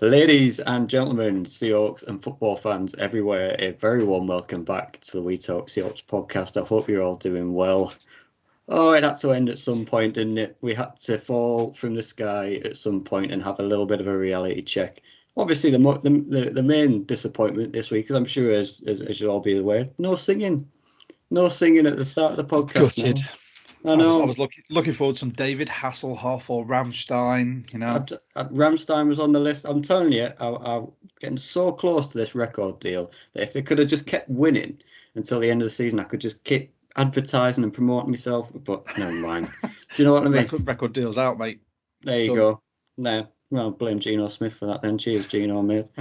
Ladies and gentlemen, Seahawks and football fans everywhere, a very warm welcome back to the We Talk Seahawks podcast. I hope you're all doing well. Oh, it had to end at some point, didn't it? We had to fall from the sky at some point and have a little bit of a reality check. Obviously, the main disappointment this week, as I'm sure as you'll all be aware, no singing. No singing at the start of the podcast. Gutted. Now. I know. I was looking forward to some David Hasselhoff or Rammstein, you know. Rammstein was on the list. I'm telling you, I'm getting so close to this record deal that if they could have just kept winning until the end of the season, I could just keep advertising and promoting myself. But never mind. Do you know what I mean? Record deal's out, mate. There you go. No, well, blame Geno Smith for that then. Cheers, Geno, mate.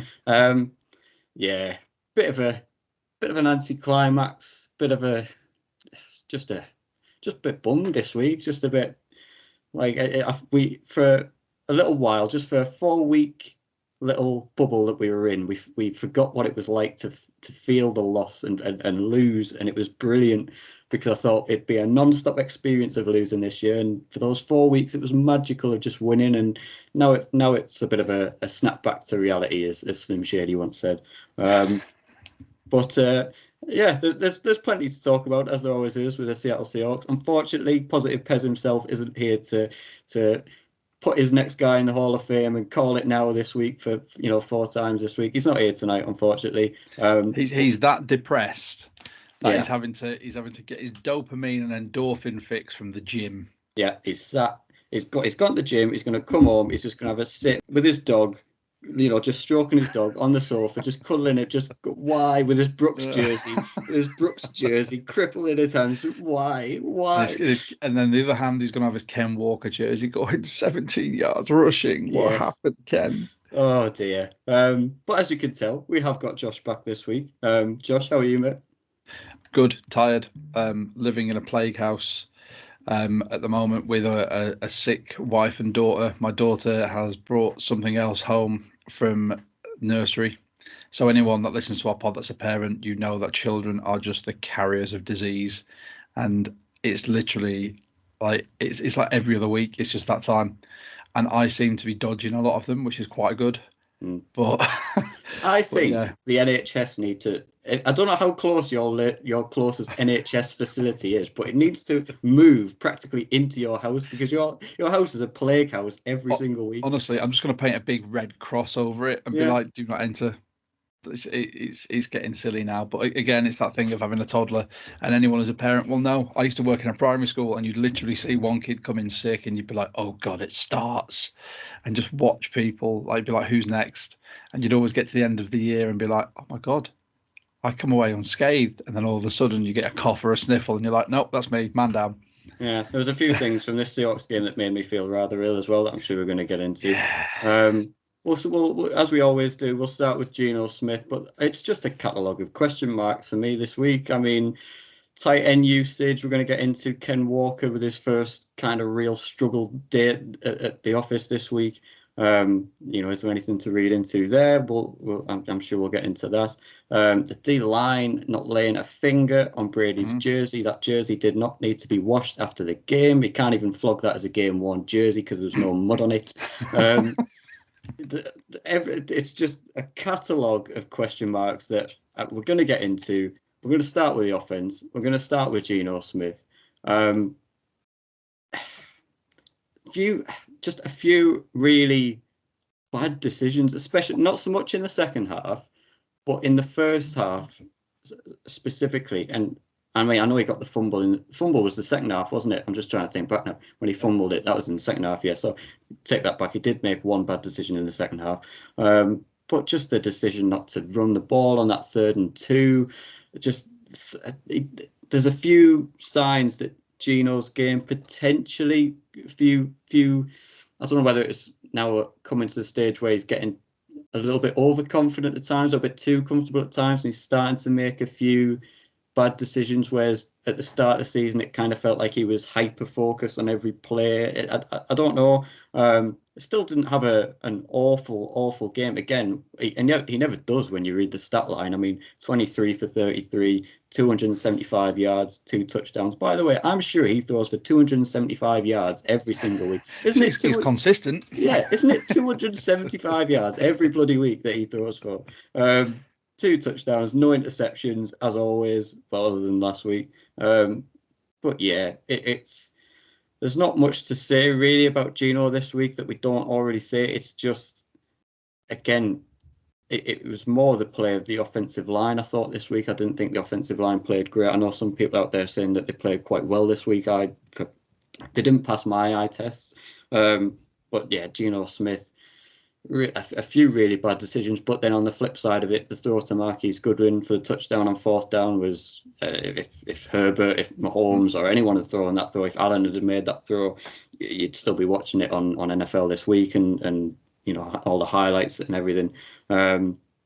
Yeah, bit of an anticlimax. Just a bit bummed this week. Just a bit like we for a little while, just for a 4-week little bubble that we were in, we forgot what it was like to feel the loss and lose, and it was brilliant because I thought it'd be a non-stop experience of losing this year, and for those 4 weeks it was magical of just winning, and now it's a bit of a snapback to reality, as Slim Shady once said. But yeah, there's plenty to talk about, as there always is with the Seattle Seahawks. Unfortunately, Positive Pez himself isn't here to put his next guy in the Hall of Fame and call it now this week for 4 times this week. He's not here tonight, unfortunately. He's that depressed that he's having to get his dopamine and endorphin fix from the gym. Yeah, he's gone to the gym. He's going to come home. He's just going to have a sit with his dog. Just stroking his dog on the sofa, just cuddling it, with his Brooks jersey, crippled in his hands. Why? And then the other hand, he's going to have his Ken Walker jersey going 17 yards rushing. What happened, Ken? Oh dear. But as you can tell, we have got Josh back this week. Josh, how are you, mate? Good, tired. Living in a plague house. At the moment with a sick wife and daughter. My daughter has brought something else home from nursery. So anyone that listens to our pod that's a parent, you know that children are just the carriers of disease. And it's literally like it's like every other week. It's just that time. And I seem to be dodging a lot of them, which is quite good. But I think the NHS need to. I don't know how close your closest NHS facility is, but it needs to move practically into your house, because your house is a plague house every single week. Honestly, I'm just going to paint a big red cross over it and be like, "Do not enter." It's getting silly now, but again, it's that thing of having a toddler, and anyone as a parent will know. I used to work in a primary school, and you'd literally see one kid come in sick, and you'd be like, "Oh God, it starts," and just watch people be like, "Who's next?" And you'd always get to the end of the year and be like, "Oh my God, I come away unscathed," and then all of a sudden you get a cough or a sniffle, and you're like, "Nope, that's me, man down." Yeah, there was a few things from this Seahawks game that made me feel rather ill as well, that I'm sure we're going to get into. We'll, as we always do, we'll start with Geno Smith, but it's just a catalogue of question marks for me this week. I mean, tight end usage, we're going to get into Ken Walker with his first kind of real struggle day at the office this week. Is there anything to read into there? I'm sure we'll get into that. The D-line not laying a finger on Brady's jersey. That jersey did not need to be washed after the game. He can't even flog that as a game-worn jersey because there's no mud on it. It's just a catalogue of question marks that we're going to get into. We're going to start with the offense. We're going to start with Geno Smith. A few really bad decisions, especially not so much in the second half, but in the first half specifically. And I mean, I know he got the fumble, and fumble was the second half, wasn't it? I'm just trying to think back now. When he fumbled it, that was in the second half, yeah. So take that back. He did make one bad decision in the second half. But just the decision not to run the ball on that 3rd and 2, there's a few signs that Geno's game potentially, I don't know whether it's now coming to the stage where he's getting a little bit overconfident at times, or a bit too comfortable at times, and he's starting to make a few bad decisions, whereas at the start of the season it kind of felt like he was hyper focused on every play. I don't know. still didn't have an awful game again. And yet he never does when you read the stat line. I mean, 23 for 33, 275 yards, 2 touchdowns. By the way, I'm sure he throws for 275 yards every single week. Isn't it He's consistent. Yeah, isn't it 275 yards every bloody week that he throws for? 2 touchdowns, no interceptions, as always, well, other than last week. But yeah, it's there's not much to say really about Geno this week that we don't already say. It's just, again, it was more the play of the offensive line. I thought this week I didn't think the offensive line played great. I know some people out there saying that they played quite well this week. They didn't pass my eye test. But yeah, Geno Smith, a few really bad decisions. But then on the flip side of it, the throw to Marquise Goodwin for the touchdown on 4th down was if Herbert, if Mahomes or anyone had thrown that throw, if Allen had made that throw, you'd still be watching it on NFL this week and you know all the highlights and everything.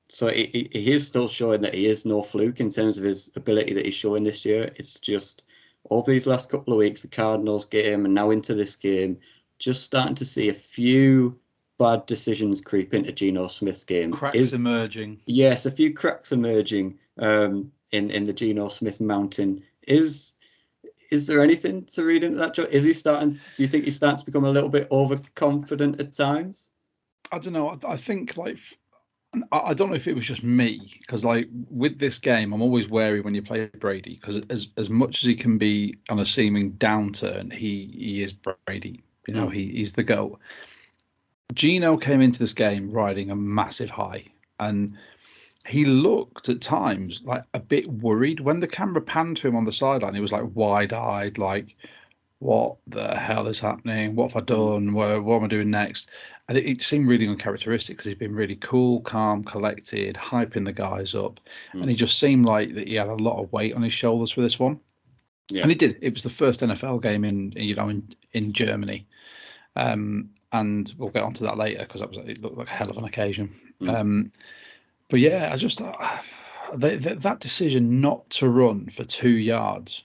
So he is still showing that he is no fluke in terms of his ability that he's showing this year. It's just over these last couple of weeks, the Cardinals game and now into this game, just starting to see a few bad decisions creep into Geno Smith's game. Cracks emerging. Yes, a few cracks emerging in the Geno Smith mountain. Is there anything to read into that, Joe? Is he starting? Do you think he's starting to become a little bit overconfident at times? I don't know. I think like I don't know if it was just me because like with this game, I'm always wary when you play Brady because as much as he can be on a seeming downturn, he is Brady. You know, he's the GOAT. Geno came into this game riding a massive high, and he looked at times like a bit worried when the camera panned to him on the sideline. He was like wide-eyed, like, "What the hell is happening? What have I done? What am I doing next?" And it seemed really uncharacteristic because he's been really cool, calm, collected, hyping the guys up, and he just seemed like that he had a lot of weight on his shoulders for this one. Yeah. And he did. It was the first NFL game in Germany. And we'll get onto that later because it looked like a hell of an occasion. But yeah, I just that decision not to run for 2 yards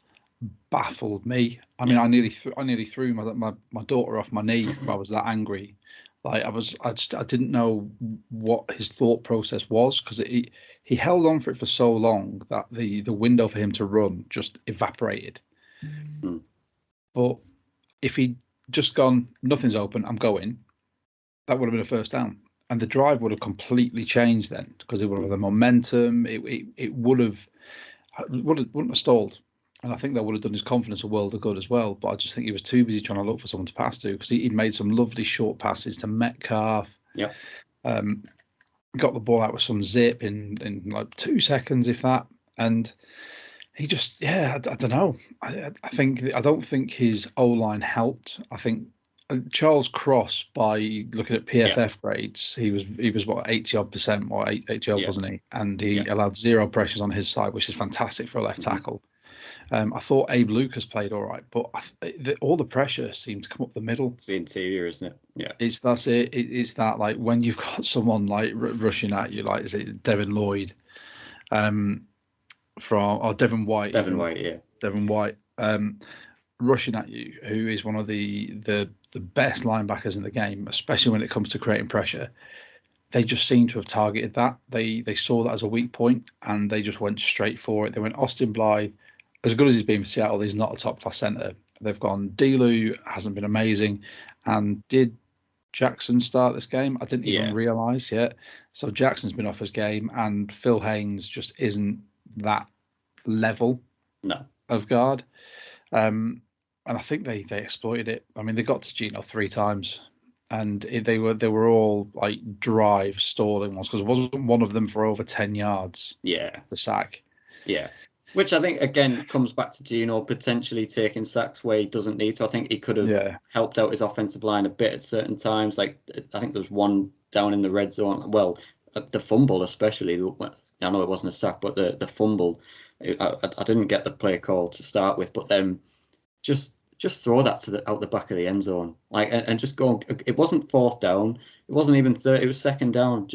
baffled me. I mean, I nearly threw my daughter off my knee. I was that angry. Like I didn't know what his thought process was because he held on for it for so long that the window for him to run just evaporated. But if he'd just gone, nothing's open, I'm going, that would have been a first down. And the drive would have completely changed then because it would have the momentum. It wouldn't have stalled. And I think that would have done his confidence a world of good as well. But I just think he was too busy trying to look for someone to pass to because he'd made some lovely short passes to Metcalf. Yeah. Got the ball out with some zip in like 2 seconds, if that. And he just, I don't know. I don't think his O-line helped. I think Charles Cross, by looking at PFF grades, he was what 80% or 80 wasn't he? And he allowed 0 pressures on his side, which is fantastic for a left tackle. I thought Abe Lucas played all right, but all the pressure seemed to come up the middle. It's the interior, isn't it? Yeah. It's that like when you've got someone like rushing at you, like is it Devin Lloyd, Devin White. Devin White, rushing at you, who is one of the best linebackers in the game, especially when it comes to creating pressure. They just seem to have targeted that. They saw that as a weak point, and they just went straight for it. They went Austin Blythe. As good as he's been for Seattle, he's not a top-class centre. They've gone Delu, hasn't been amazing. And did Jackson start this game? I didn't even realise yet. So Jackson's been off his game, and Phil Haynes just isn't that level of guard. And I think they exploited it. I mean, they got to Geno 3 times, and they were all like drive stalling ones because wasn't one of them for over 10 yards. Yeah, the sack. Yeah, which I think again comes back to Geno potentially taking sacks where he doesn't need to. I think he could have helped out his offensive line a bit at certain times. Like I think there was one down in the red zone. Well, the fumble especially. I know it wasn't a sack, but the fumble. I didn't get the play call to start with, but then just throw that out the back of the end zone, like and just go. It wasn't 4th down. It wasn't even third. It was 2nd down.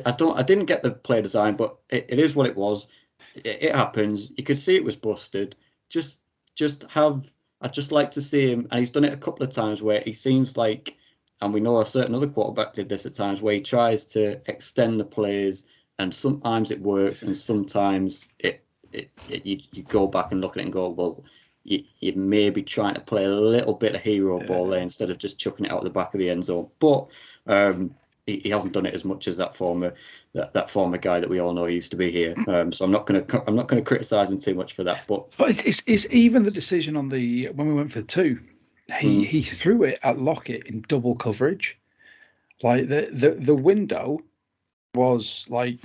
I didn't get the play design, but it is what it was. It happens. You could see it was busted. I'd just like to see him, and he's done it a couple of times where he seems like And we know a certain other quarterback did this at times where he tries to extend the plays, and sometimes it works, and sometimes you go back and look at it and go, well, you may be trying to play a little bit of hero ball there instead of just chucking it out the back of the end zone. But he hasn't done it as much as that former guy that we all know used to be here. So I'm not gonna criticize him too much for that. But it's even the decision on the when we went for the 2. He threw it at Lockett in double coverage. Like the window was like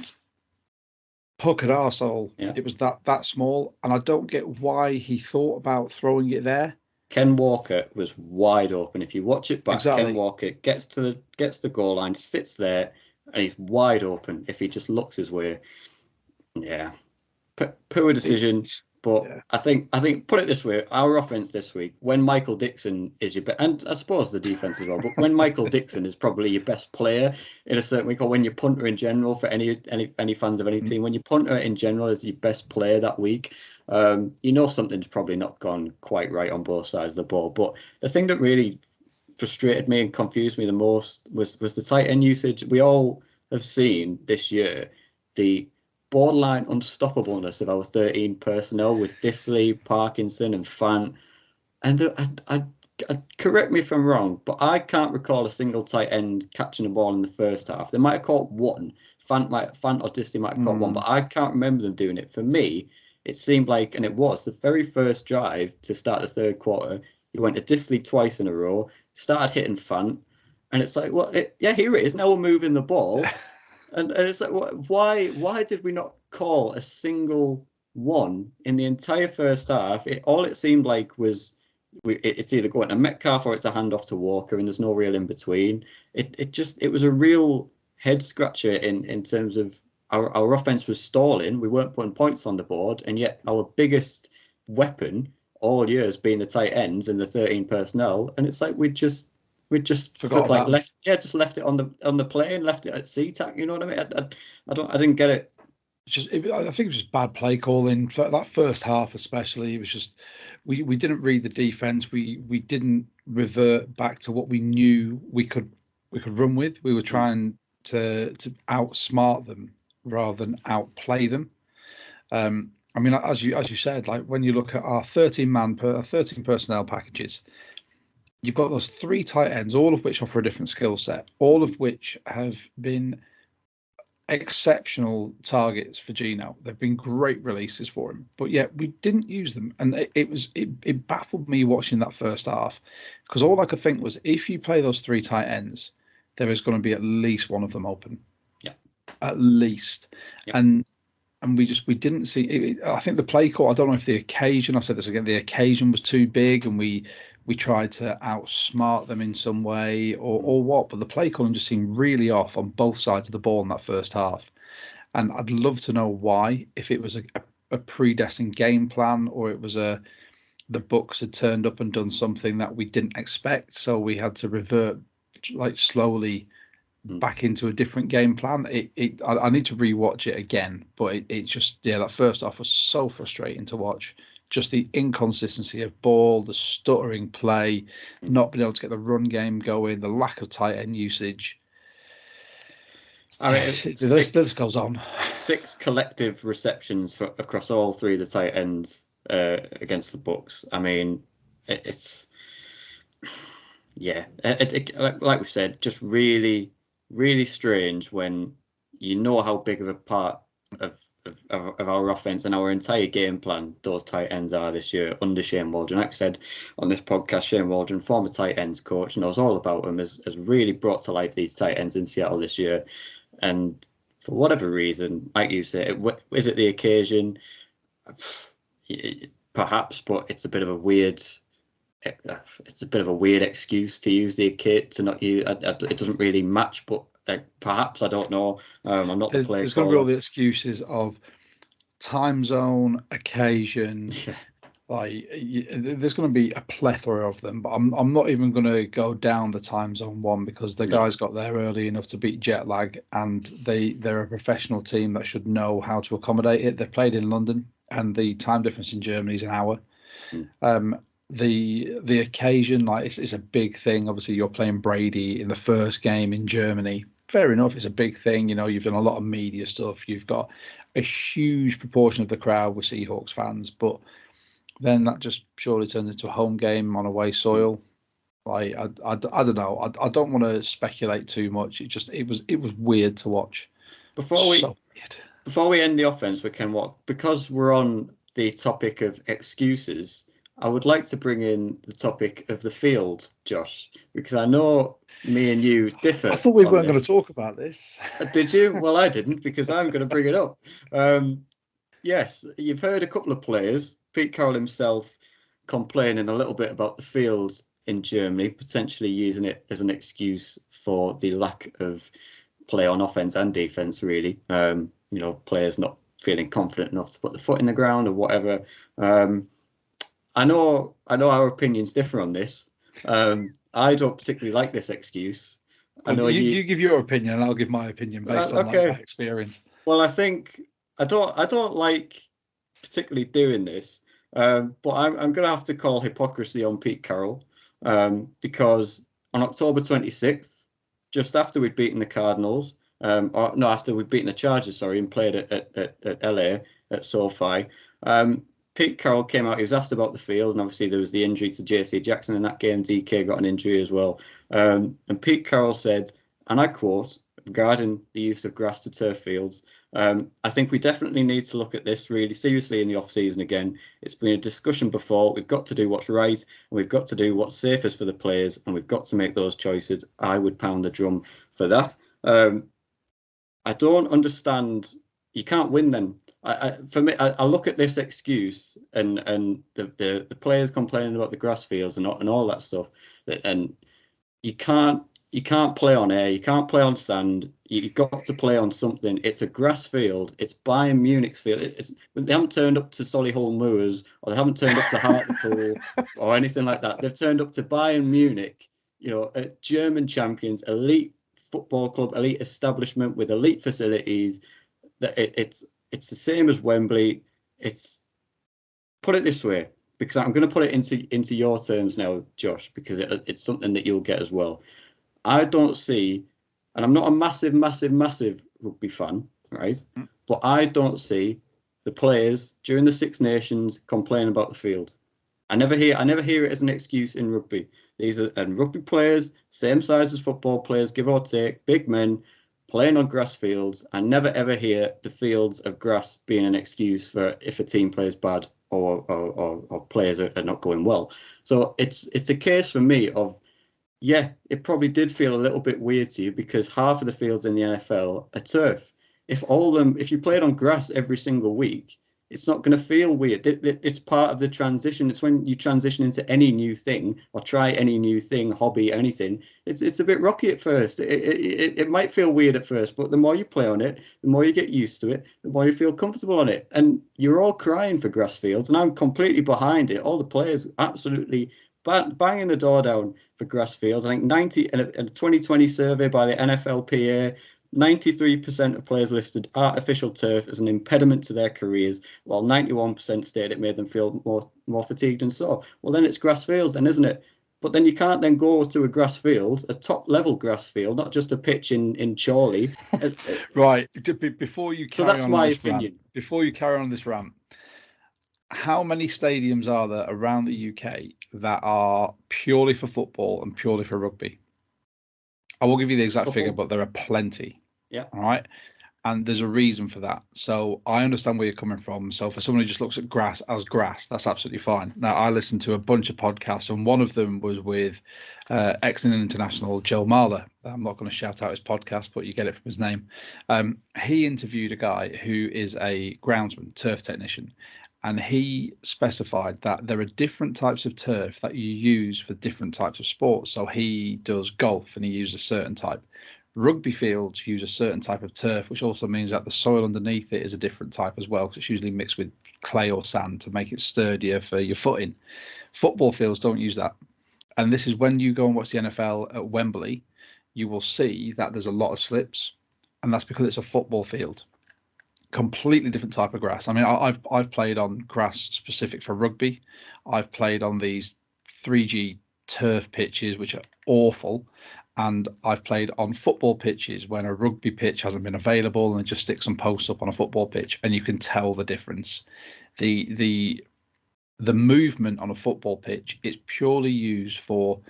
puckered arsehole. Yeah. It was that small, and I don't get why he thought about throwing it there. Ken Walker was wide open. If you watch it back, Exactly. Ken Walker gets to the goal line, sits there, and he's wide open. If he just looks his way, yeah, poor decision. But yeah. I think put it this way: our offense this week, when Michael Dixon is your best, and I suppose the defense as well, but when Michael Dixon is probably your best player in a certain week, or when your punter in general, for any fans of any team, when your punter in general is your best player that week, you know something's probably not gone quite right on both sides of the ball. But the thing that really frustrated me and confused me the most was the tight end usage. We all have seen this year the borderline unstoppableness of our 13 personnel with Disley, Parkinson, and Fant. And I correct me if I'm wrong, but I can't recall a single tight end catching a ball in the first half. They might have caught one. Fant or Disley might have caught one, but I can't remember them doing it. For me, it seemed like, and it was the very first drive to start the third quarter. You went to Disley twice in a row, started hitting Fant, and it's like, well, yeah, here it is. Now we're moving the ball. And it's like, why did we not call a single one in the entire first half? All it seemed like was it's either going to Metcalf or it's a handoff to Walker, and there's no real in between. It was a real head scratcher in terms of our offense was stalling. We weren't putting points on the board, and yet our biggest weapon all year has been the tight ends and the 13 personnel, and it's like we just forgot like just left it on the plane, left it at SeaTac. You know what I mean? I didn't get it. I think it was just bad play calling for that first half, especially. It was just we didn't read the defense. We didn't revert back to what we knew we could run with. We were trying to outsmart them rather than outplay them. I mean, as you said, like when you look at our 13 personnel packages, you've got those 3 tight ends, all of which offer a different skill set, all of which have been exceptional targets for Geno. They've been great releases for him, but yet we didn't use them, and it baffled me watching that first half, because all I could think was, if you play those 3 tight ends, there is going to be at least one of them open. Yeah, at least. Yep. And we didn't see it. I think the play call, I don't know if the occasion, I said this again, the occasion was too big, and we tried to outsmart them in some way or what, but the play calling just seemed really off on both sides of the ball in that first half. And I'd love to know why, if it was a predestined game plan, or it was the books had turned up and done something that we didn't expect, so we had to revert like slowly back into a different game plan. I need to rewatch it again, but it just, that first half was so frustrating to watch. Just the inconsistency of ball, the stuttering play, not being able to get the run game going, the lack of tight end usage. I mean, this goes on. 6 collective receptions across all 3 of the tight ends against the Bucs. I mean, it's like we said, just really, really strange when you know how big of a part of our offense and our entire game plan those tight ends are this year under Shane Waldron. Like I said on this podcast, Shane Waldron, former tight ends coach, knows all about them, has really brought to life these tight ends in Seattle this year. And for whatever reason, like you say, is it the occasion? Perhaps, but it's a bit of a weird excuse to use the kit to not use. It doesn't really match, but perhaps, I don't know. I'm not the player. There's going to be all the excuses of time zone, occasion. Like there's going to be a plethora of them, but I'm not even going to go down the time zone one, because the guys got there early enough to beat jet lag, and they're a professional team that should know how to accommodate it. They played in London, and the time difference in Germany is an hour. the occasion, like it's a big thing. Obviously, you're playing Brady in the first game in Germany. Fair enough, it's a big thing. You know, you've done a lot of media stuff. You've got a huge proportion of the crowd with Seahawks fans, but then that just surely turns into a home game on away soil. Like I don't know. I don't want to speculate too much. It was weird to watch. Before we So weird. Before we end the offense, we can what because we're on the topic of excuses. I would like to bring in the topic of the field, Josh, because I know me and you I differ thought we on weren't going to this. talk about this. Did you? Well, I didn't because I'm going to bring it up. Um, yes, you've heard a couple of players, Pete Carroll himself, complaining a little bit about the field in Germany, potentially using it as an excuse for the lack of play on offense and defense, really. Players not feeling confident enough to put the foot in the ground or whatever. Um, I know our opinions differ on this. I don't particularly like this excuse. I Well, know you give your opinion, and I'll give my opinion based on like my okay. experience. Well, I think I don't like particularly doing this, but I'm going to have to call hypocrisy on Pete Carroll because on October 26th, just after we'd beaten the Cardinals, or no, after we'd beaten the Chargers, sorry, and played at LA at SoFi, Pete Carroll came out. He was asked about the field, and obviously there was the injury to JC Jackson in that game. DK got an injury as well, and Pete Carroll said, and I quote, regarding the use of grass to turf fields. I think we definitely need to look at this really seriously in the off season again. It's been a discussion before. We've got to do what's right, and we've got to do what's safest for the players, and we've got to make those choices. I would pound the drum for that. I don't understand. You can't win then. For me, I look at this excuse and the players complaining about the grass fields and all that stuff, and you can't play on air, you can't play on sand. You've got to play on something. It's a grass field. It's Bayern Munich's field. They haven't turned up to Solihull Moors or they haven't turned up to Hartlepool or anything like that. They've turned up to Bayern Munich, German champions, elite football club, elite establishment with elite facilities. That it's the same as Wembley. It's put it this way because I'm going to put it into your terms now, Josh, because it's something that you'll get as well. I don't see, and I'm not a massive, massive, massive rugby fan, right? But I don't see the players during the Six Nations complain about the field. I never hear it as an excuse in rugby. These are and rugby players, same size as football players, give or take, big men playing on grass fields. I never ever hear the fields of grass being an excuse for if a team plays bad or players are not going well. So it's a case for me of yeah, it probably did feel a little bit weird to you because half of the fields in the NFL are turf. If you played on grass every single week, it's not going to feel weird. It's part of the transition. It's when you transition into any new thing or try any new thing, hobby, anything. It's a bit rocky at first. It might feel weird at first, but the more you play on it, the more you get used to it, the more you feel comfortable on it. And you're all crying for grass fields, and I'm completely behind it. All the players absolutely banging the door down for grass fields. I think 90 in a 2020 survey by the NFLPA, 93% of players listed artificial turf as an impediment to their careers, while 91% stated it made them feel more fatigued and sore. Well, then it's grass fields, then, isn't it? But then you can't then go to a grass field, a top level grass field, not just a pitch in Chorley. Right. Before you So carry that's on my this rant, opinion. how many stadiums are there around the UK that are purely for football and purely for rugby? I will give you the exact figure, but there are plenty. Yeah. All right. And there's a reason for that. So I understand where you're coming from. So for someone who just looks at grass as grass, that's absolutely fine. Now, I listened to a bunch of podcasts, and one of them was with ex-England international Joe Marler. I'm not going to shout out his podcast, but you get it from his name. He interviewed a guy who is a groundsman, turf technician, and he specified that there are different types of turf that you use for different types of sports. So he does golf, and he uses a certain type. Rugby fields use a certain type of turf, which also means that the soil underneath it is a different type as well, because it's usually mixed with clay or sand to make it sturdier for your footing. Football fields don't use that. And this is when you go and watch the NFL at Wembley, you will see that there's a lot of slips, and that's because it's a football field. Completely different type of grass. I mean, I've played on grass specific for rugby. I've played on these 3G turf pitches, which are awful. And I've played on football pitches when a rugby pitch hasn't been available, and just stick some posts up on a football pitch, and you can tell the difference. The movement on a football pitch is purely used for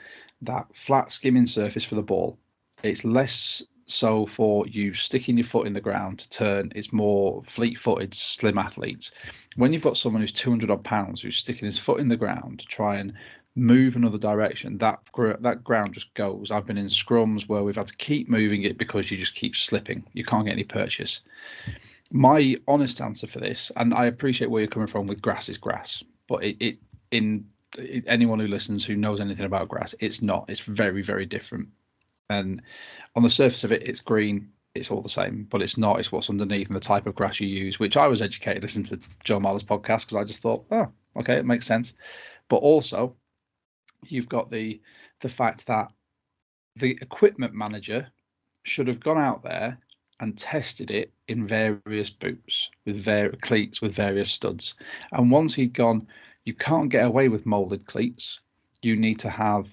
that flat skimming surface for the ball. It's less so for you sticking your foot in the ground to turn. It's more fleet-footed, slim athletes. When you've got someone who's 200 odd pounds who's sticking his foot in the ground to try and move another direction, that ground just goes. I've been in scrums where we've had to keep moving it because you just keep slipping. You can't get any purchase. My honest answer for this, and I appreciate where you're coming from with grass is grass, but anyone who listens who knows anything about grass, it's not. It's very, very different. And on the surface of it, it's green. It's all the same, but it's not. It's what's underneath and the type of grass you use, which I was educated listening to Joe Marler's podcast because I just thought, oh, okay, it makes sense. But also, you've got the fact that the equipment manager should have gone out there and tested it in various boots with cleats with various studs. And once he'd gone, you can't get away with molded cleats. You need to have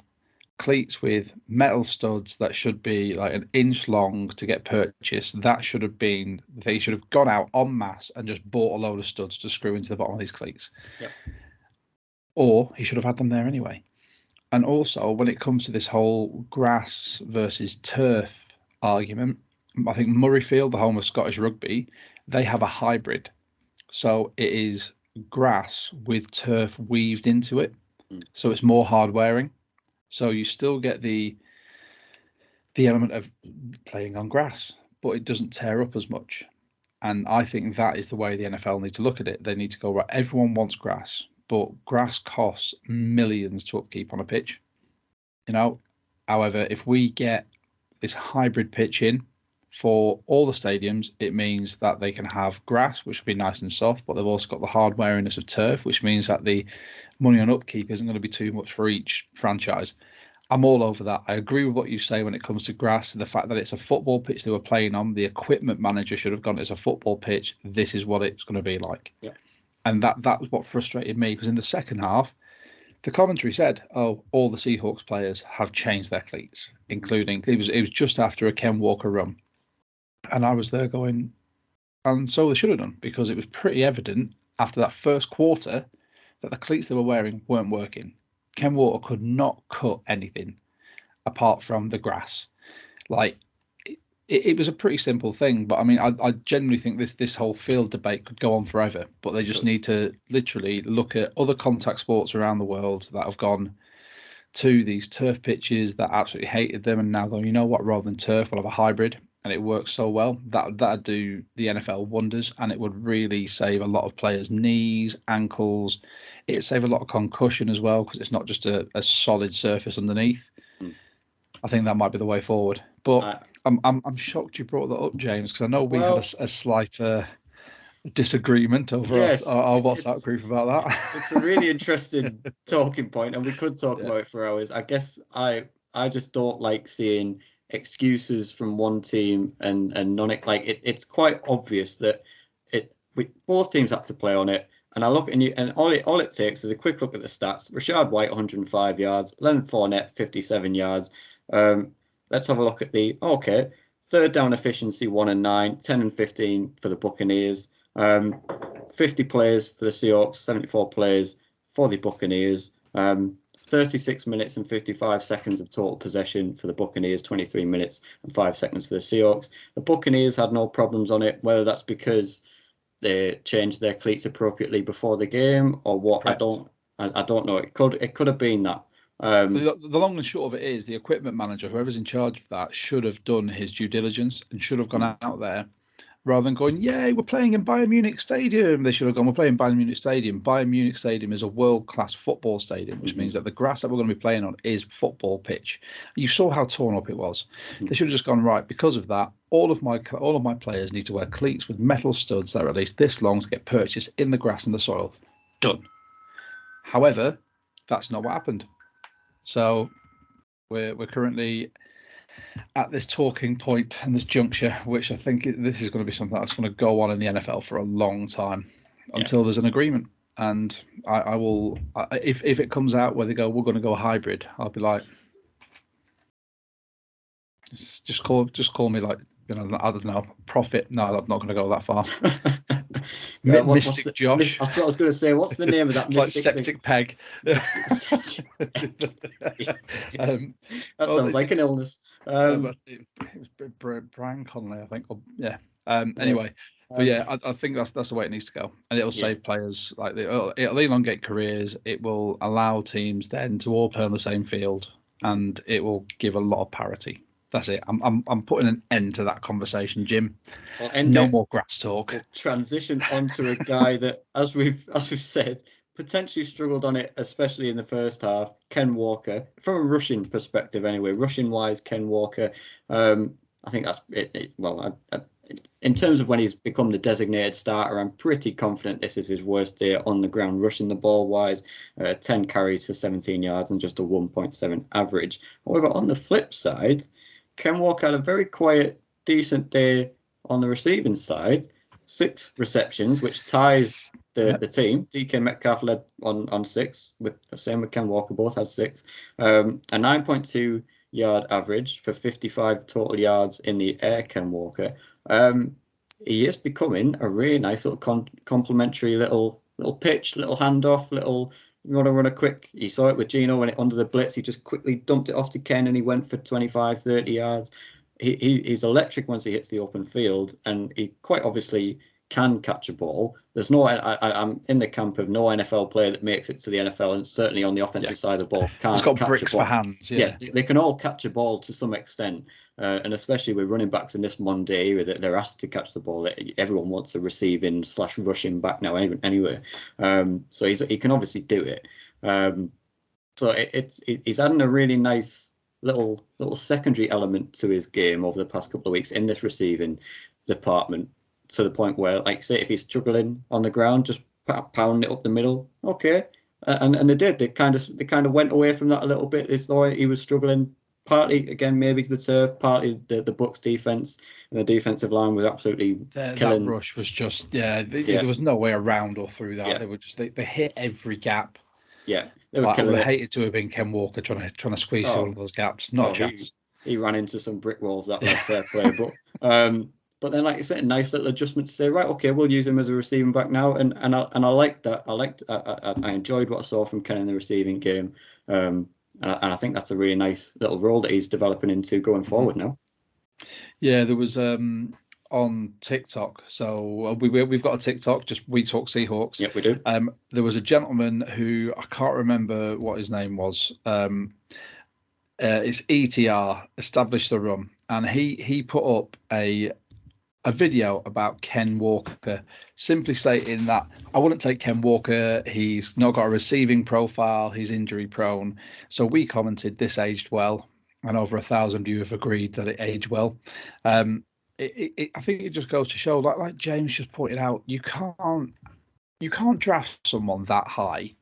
cleats with metal studs that should be like an inch long to get purchased. That should have been, they should have gone out en masse and just bought a load of studs to screw into the bottom of these cleats. Yep. Or he should have had them there anyway. And also, when it comes to this whole grass versus turf argument, I think Murrayfield, the home of Scottish rugby, they have a hybrid. So it is grass with turf weaved into it. So it's more hard wearing. So you still get the element of playing on grass, but it doesn't tear up as much. And I think that is the way the NFL need to look at it. They need to go, right, everyone wants grass, but grass costs millions to upkeep on a pitch. However, if we get this hybrid pitch in for all the stadiums, it means that they can have grass, which will be nice and soft, but they've also got the hard weariness of turf, which means that the money on upkeep isn't going to be too much for each franchise. I'm all over that. I agree with what you say when it comes to grass. The fact that it's a football pitch they were playing on, the equipment manager should have gone, it's a football pitch. This is what it's going to be like. Yeah. And that was what frustrated me, because in the second half, the commentary said, oh, all the Seahawks players have changed their cleats, including, it was just after a Ken Walker run. And I was there going, and so they should have done, because it was pretty evident after that first quarter that the cleats they were wearing weren't working. Ken Walker could not cut anything apart from the grass. Like, it was a pretty simple thing, but I mean, I genuinely think this whole field debate could go on forever, but they just need to literally look at other contact sports around the world that have gone to these turf pitches that absolutely hated them and now going, you know what, rather than turf, we'll have a hybrid. And it works so well that'd do the NFL wonders, and it would really save a lot of players' knees, ankles. It'd save a lot of concussion as well, because it's not just a solid surface underneath. I think that might be the way forward. But I'm shocked you brought that up, James, because I know we had a slight disagreement over our WhatsApp group about that. It's a really interesting talking point, and we could talk about it for hours. I guess I just don't like seeing excuses from one team and none. It's quite obvious that both teams had to play on it. And I look at you, and all it takes is a quick look at the stats. Rashad White 105 yards, Leonard Fournette 57 yards. Let's have a look at third down efficiency 1 and 9, 10 and 15 for the Buccaneers. 50 plays for the Seahawks, 74 plays for the Buccaneers. 36 minutes and 55 seconds of total possession for the Buccaneers, 23 minutes and 5 seconds for the Seahawks. The Buccaneers had no problems on it, whether that's because they changed their cleats appropriately before the game or what. Correct. I don't know. It could have been that. The long and short of it is the equipment manager, whoever's in charge of that, should have done his due diligence and should have gone out there rather than going, yay, we're playing in Bayern Munich Stadium. They should have gone, we're playing Bayern Munich Stadium. Bayern Munich Stadium is a world-class football stadium, which means that the grass that we're going to be playing on is football pitch. You saw how torn up it was. They should have just gone, right, because of that, all of my players need to wear cleats with metal studs that are at least this long to get purchased in the grass and the soil. Done. However, that's not what happened. So we're currently at this talking point and this juncture, which I think this is going to be something that's going to go on in the NFL for a long time until there's an agreement. and I will. If it comes out where they go, we're going to go hybrid, I'll be like, just call me like, I don't know, prophet. No, I'm not going to go that far. Mystic Josh. That's what I was going to say. What's the name of that? It's like septic peg. That sounds like an illness. It was Brian Connolly, I think. Yeah. Anyway, but yeah, I think that's the way it needs to go, and it'll save players. Like it'll elongate careers. It will allow teams then to all play on the same field, and it will give a lot of parity. That's it. I'm putting an end to that conversation, Jim. No more grass talk. We'll transition onto a guy that, as we've said, potentially struggled on it, especially in the first half. Ken Walker, from a rushing perspective, anyway. Rushing wise, Ken Walker. I think that's it. In terms of when he's become the designated starter, I'm pretty confident this is his worst day on the ground, rushing the ball wise. 10 carries for 17 yards and just a 1.7 average. However, on the flip side, Ken Walker had a very quiet, decent day on the receiving side. 6 receptions, which ties the team. DK Metcalf led on 6, same with Ken Walker, both had 6. A 9.2 yard average for 55 total yards in the air, Ken Walker. He is becoming a really nice little complimentary little pitch, little handoff, you want to run a quick. You saw it with Geno when under the blitz, he just quickly dumped it off to Ken and he went for 25, 30 yards. He's electric once he hits the open field, and he quite obviously can catch a ball. There's no, I'm in the camp of no NFL player that makes it to the NFL, and certainly on the offensive side of the ball can't He's got catch bricks a ball. for hands. Yeah, they can all catch a ball to some extent, and especially with running backs in this modern day era, that they're asked to catch the ball. Everyone wants a receiving / rushing back now, anyway. So he can obviously do it. So he's adding a really nice little secondary element to his game over the past couple of weeks in this receiving department, to the point where, like, say, if he's struggling on the ground, just pound it up the middle. Okay, and they did. They kind of went away from that a little bit. They thought he was struggling. Partly, again, maybe the turf. Partly the Bucs defense and the defensive line was absolutely killing. That rush was just there was no way around or through that. They were just they hit every gap. Yeah, they were I killing would it. have hated to have been Ken Walker trying to squeeze through all of those gaps. Not a chance. He ran into some brick walls, that lad, fair play. But then, like you said, a nice little adjustment to say, right, okay, we'll use him as a receiving back now, and I liked that. I enjoyed what I saw from Ken in the receiving game, and I think that's a really nice little role that he's developing into going forward now. Yeah, there was on TikTok. So we've got a TikTok, just We Talk Seahawks. Yep, we do. There was a gentleman who I can't remember what his name was. It's ETR, Establish the Run, and he put up a video about Ken Walker, simply stating that I wouldn't take Ken Walker. He's not got a receiving profile. He's injury prone. So we commented, this aged well, and over 1,000 viewers agreed that it aged well. I think it just goes to show, like James just pointed out, you can't draft someone that high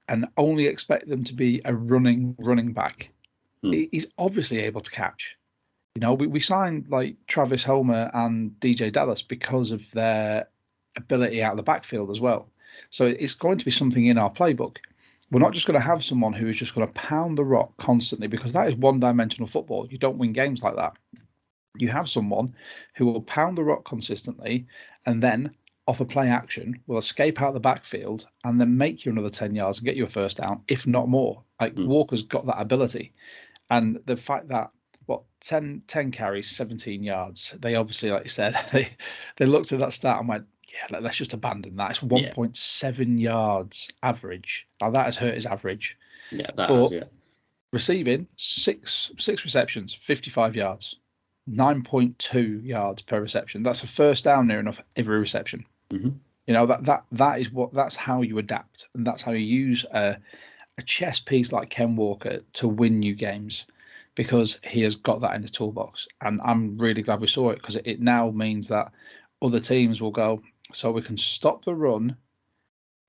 and only expect them to be a running back. He's obviously able to catch. We signed like Travis Homer and DJ Dallas because of their ability out of the backfield as well. So it's going to be something in our playbook. We're not just going to have someone who is just going to pound the rock constantly, because that is one-dimensional football. You don't win games like that. You have someone who will pound the rock consistently and then, off a play action, will escape out the backfield and then make you another 10 yards and get you a first down, if not more. Walker's got that ability. And the fact that, 10 carries, 17 yards, they obviously, like you said, they looked at that stat and went, yeah, let's just abandon that. It's 1.7 yards average. Now, that has hurt his average. Yeah, that has, yeah. Receiving, six receptions, 55 yards, 9.2 yards per reception. That's a first down near enough every reception. Mm-hmm. That's how you adapt, and that's how you use a chess piece like Ken Walker to win you games, because he has got that in his toolbox. And I'm really glad we saw it, because it now means that other teams will go, so we can stop the run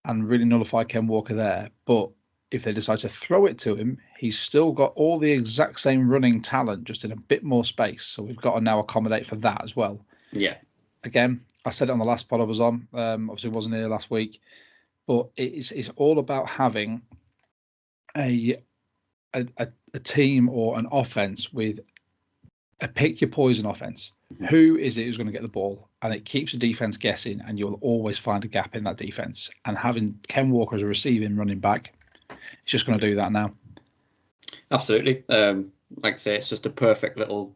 and really nullify Ken Walker there. But if they decide to throw it to him, he's still got all the exact same running talent, just in a bit more space. So we've got to now accommodate for that as well. Yeah. Again, I said it on the last pod I was on. Obviously, wasn't here last week. but it's all about having a team or an offense with a pick your poison offense. Who is it who's going to get the ball? And it keeps the defense guessing, and you'll always find a gap in that defense. And having Ken Walker as a receiving running back, it's just going to do that now. Absolutely. Like I say, it's just a perfect little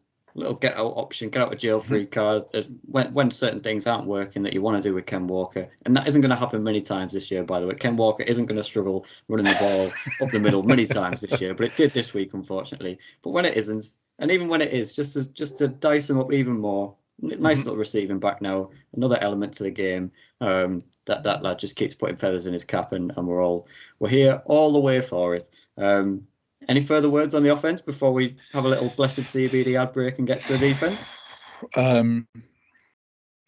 get out option, get out of jail free card when certain things aren't working that you want to do with Ken Walker. And that isn't going to happen many times this year, by the way. Ken Walker isn't going to struggle running the ball up the middle many times this year, but it did this week, unfortunately. But when it isn't, and even when it is, just to dice him up even more, nice little receiving back now, another element to the game. That lad just keeps putting feathers in his cap, and we're here all the way for it. Any further words on the offense before we have a little blessed CBD ad break and get to the defense?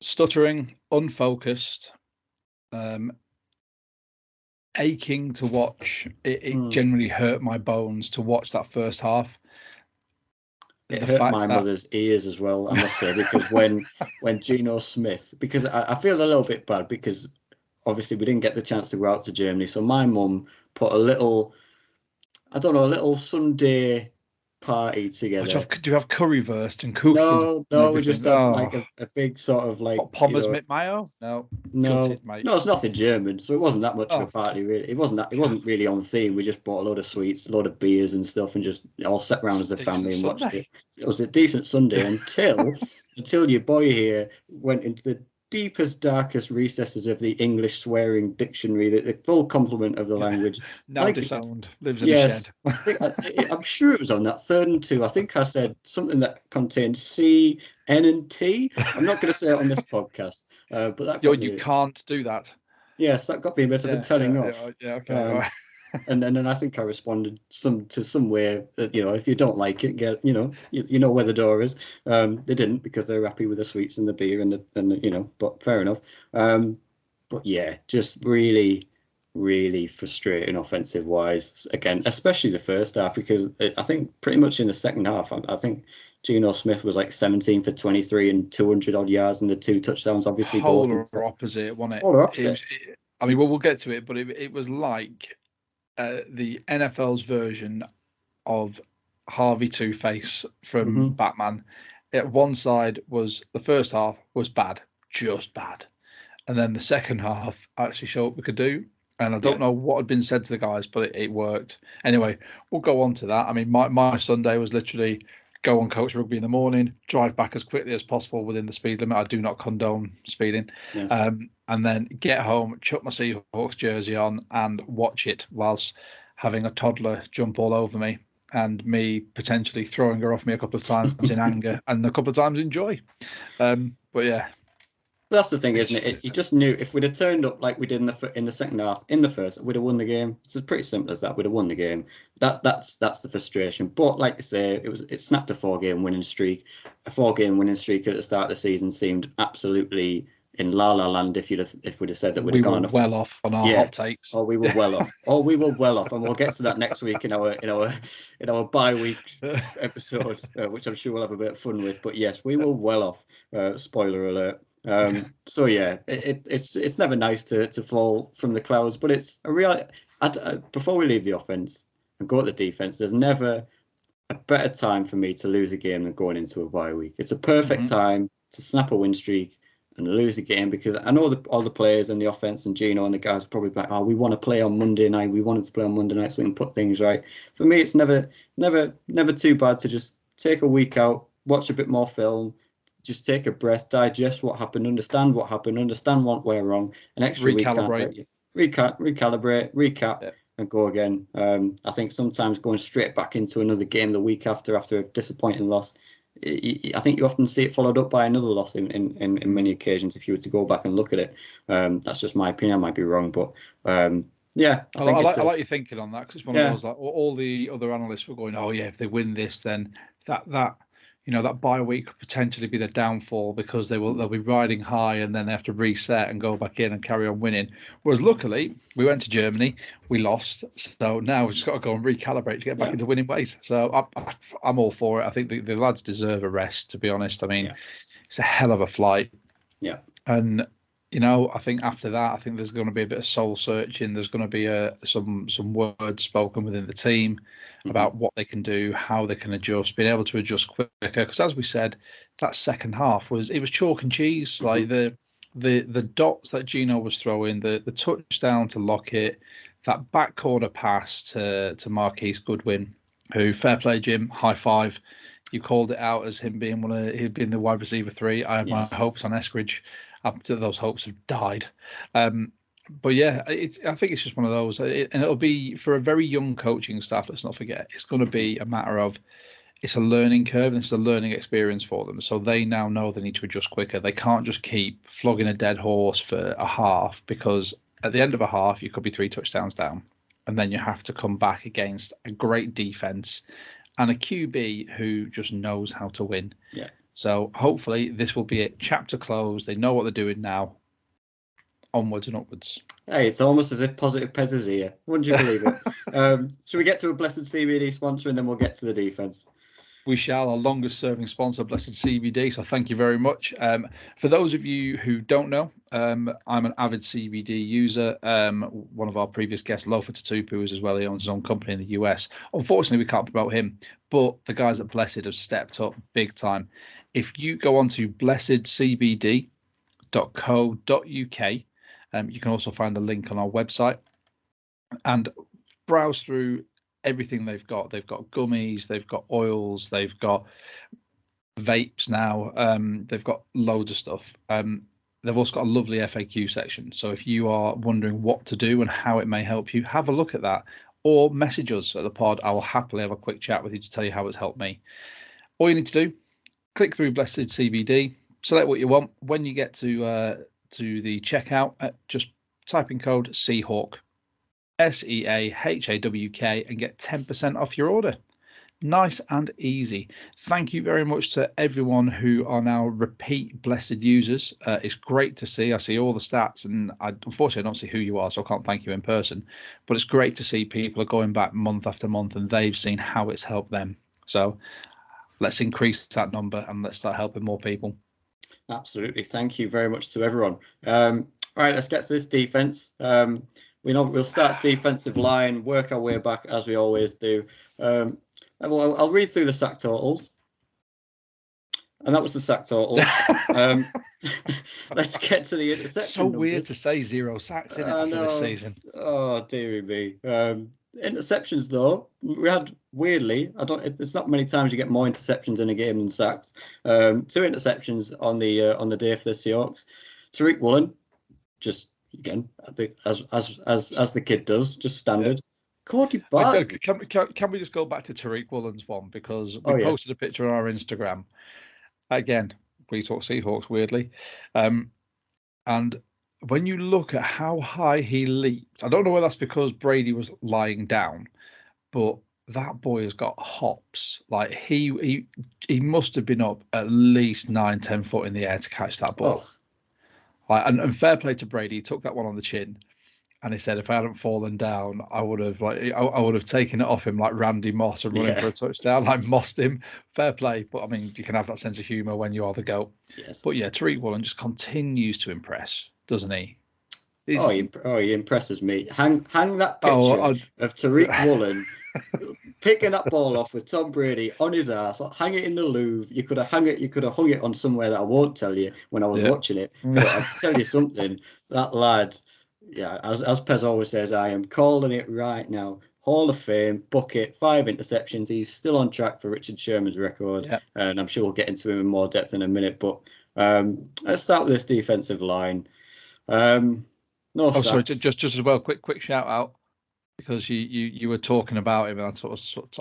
Stuttering, unfocused, aching to watch. It generally hurt my bones to watch that first half. It hurt my mother's ears as well, I must say, because when Geno Smith, because I feel a little bit bad because obviously we didn't get the chance to go out to Germany, so my mum put a little Sunday party together. Do you have currywurst and cookies? No, we just had like a big sort of like pommes mit mayo. No, it's nothing German, so it wasn't that much of a party really. It wasn't really on theme. We just bought a load of sweets, a load of beers and stuff, and just all sat around as a family and watched it. It was a decent Sunday until your boy here went into the deepest, darkest recesses of the English swearing dictionary, the full complement of the language. Now disowned, lives in a shed. I'm sure it was on that 3rd and 2. I think I said something that contained C, N, and T. I'm not going to say it on this podcast, but that you can't do that. Yes, that got me a bit of a telling off. Yeah, okay. And then I think I responded to some way that, if you don't like it, you know where the door is. They didn't, because they're happy with the sweets and the beer and the but fair enough. But yeah, just really, really frustrating offensive wise again, especially the first half, because I think pretty much in the second half, I think Geno Smith was like 17 for 23 and 200 odd yards, and the 2 touchdowns, obviously polar opposite, wasn't it? Polar opposite. I mean, we'll get to it, but it was like the NFL's version of Harvey Two-Face from Batman. At one side was the first half was bad, just bad, and then the second half actually showed what we could do. And I don't know what had been said to the guys, but it worked. Anyway, we'll go on to that. I mean, my Sunday was literally go on coach rugby in the morning, drive back as quickly as possible within the speed limit. I do not condone speeding. Yes. And then get home, chuck my Seahawks jersey on and watch it whilst having a toddler jump all over me and me potentially throwing her off me a couple of times in anger and a couple of times in joy. But yeah. But that's the thing, isn't it? You just knew if we'd have turned up like we did in the second half, in the first, we'd have won the game. It's pretty simple as that. We'd have won the game. That's the frustration. But like I say, it snapped a 4-game winning streak. A 4-game winning streak at the start of the season seemed absolutely in la la land if we'd have said that we'd have gone well off on our hot takes. Oh, we were well off. And we'll get to that next week in our bye-week episode, which I'm sure we'll have a bit of fun with. But yes, we were well off. Spoiler alert. So yeah, it's never nice to fall from the clouds, but it's a real. Before we leave the offense and go to the defense, there's never a better time for me to lose a game than going into a bye week. It's a perfect time to snap a win streak and lose a game, because I know all the players and the offense and Geno and the guys are probably like, oh, we want to play on Monday night. We wanted to play on Monday night so we can put things right. For me, it's never too bad to just take a week out, watch a bit more film, just take a breath, digest what happened, understand what went wrong, an extra recalibrate, recap, and go again. I think sometimes going straight back into another game the week after a disappointing loss, I think you often see it followed up by another loss in many occasions if you were to go back and look at it. That's just my opinion. I might be wrong, but yeah, I like your thinking on that, because it's one of those, like, all the other analysts were going, oh yeah, if they win this, then that that bye week could potentially be the downfall, because they'll be riding high and then they have to reset and go back in and carry on winning. Whereas luckily we went to Germany, we lost, so now we've just got to go and recalibrate to get back into winning ways. So I'm all for it. I think the lads deserve a rest, to be honest. I mean, it's a hell of a flight. Yeah. And I think after that, I think there's going to be a bit of soul searching. There's going to be some words spoken within the team about what they can do, how they can adjust, being able to adjust quicker. Because as we said, that second half was chalk and cheese. Like the dots that Geno was throwing, the touchdown to Lockett, that back corner pass to Marquise Goodwin, who, fair play, Jim, high five. You called it out as him being he'd been the wide receiver 3. I had my hopes on Eskridge. After those hopes have died. But yeah, I think it's just one of those, and it'll be for a very young coaching staff. Let's not forget, it's going to be a matter of it's a learning curve and it's a learning experience for them. So they now know they need to adjust quicker. They can't just keep flogging a dead horse for a half, because at the end of a half you could be 3 touchdowns down, and then you have to come back against a great defense and a QB who just knows how to win. Yeah. So hopefully this will be it. Chapter closed. They know what they're doing now. Onwards and upwards. Hey, it's almost as if Positive Pez is here. Wouldn't you believe it? Should we get to a Blessed CBD sponsor and then we'll get to the defense? We shall. Our longest serving sponsor, Blessed CBD. So thank you very much. For those of you who don't know, I'm an avid CBD user. One of our previous guests, Lofa Tatupu, is as well. He owns his own company in the US. Unfortunately, we can't promote him, but the guys at Blessed have stepped up big time. If you go on to blessedcbd.co.uk, you can also find the link on our website and browse through everything they've got. They've got gummies, they've got oils, they've got vapes now. They've got loads of stuff. They've also got a lovely FAQ section. So if you are wondering what to do and how it may help you, have a look at that, or message us at the pod. I will happily have a quick chat with you to tell you how it's helped me. All you need to do, click through Blessed CBD, select what you want. When you get to the checkout, just type in code Seahawk, SEAHAWK, and get 10% off your order. Nice and easy. Thank you very much to everyone who are now repeat Blessed users. It's great to see. I see all the stats, and unfortunately I don't see who you are, so I can't thank you in person. But it's great to see people are going back month after month and they've seen how it's helped them. So let's increase that number and let's start helping more people. Absolutely. Thank you very much to everyone. All right, let's get to this defense. We'll start defensive line, work our way back as we always do. I'll read through the sack totals. And that was the sack total. Let's get to the interception. So numbers. Weird to say 0 sacks in it after this season. Oh, dearie me. Interceptions, though, we had, weirdly, it's not many times you get more interceptions in a game than sacks. 2 interceptions on the day for the Seahawks. Tariq Woolen, just again, as the kid does, just standard. Yeah. Cody Barton. Can we just go back to Tariq Woolen's one, because we posted a picture on our Instagram. Again, we talk Seahawks weirdly, and when you look at how high he leaped, I don't know whether that's because Brady was lying down, but that boy has got hops. Like he must have been up at least 9-10 foot in the air to catch that ball. Oh. Like, and fair play to Brady, he took that one on the chin. And he said, if I hadn't fallen down, I would have taken it off him like Randy Moss and running for a touchdown. I mossed him. Fair play. But I mean, you can have that sense of humour when you are the GOAT. Yes. But yeah, Tariq Woolen just continues to impress, doesn't he? He impresses me. Hang that picture of Tariq Woolen picking that ball off with Tom Brady on his ass. Hang it in the Louvre. You could have hung it on somewhere that I won't tell you when I was watching it. But I'll tell you something. That lad. Yeah, as Pez always says, I am calling it right now. Hall of Fame, bucket, 5 interceptions. He's still on track for Richard Sherman's record, and I'm sure we'll get into him in more depth in a minute. But let's start with this defensive line. Sorry, just as well, quick shout out, because you were talking about him and I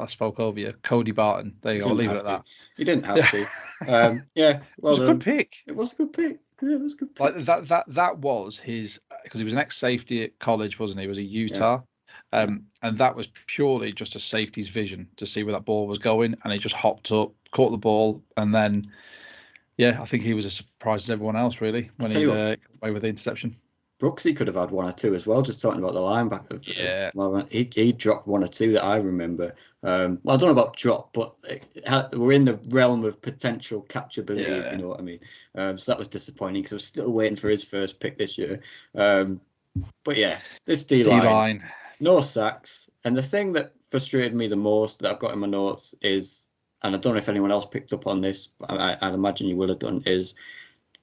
spoke over you. Cody Barton. There you go. I'll leave it at that. You didn't have to. Well, it was a good pick. It was a good pick. Yeah, it was a good pick. Like that was his, because he was an ex-safety at college, wasn't he? He was a Utah. And that was purely just a safety's vision to see where that ball was going, and he just hopped up, caught the ball, and then I think he was as surprised as everyone else really when he got away with the interception. Brooksy could have had one or two as well. Just talking about the linebacker. Yeah. Well, he dropped one or two that I remember. Well, I don't know about drop, but we're in the realm of potential catchability, if you know what I mean. So that was disappointing because I was still waiting for his first pick this year. But yeah, this D-line, no sacks. And the thing that frustrated me the most that I've got in my notes is, and I don't know if anyone else picked up on this, but I'd imagine you will have done, is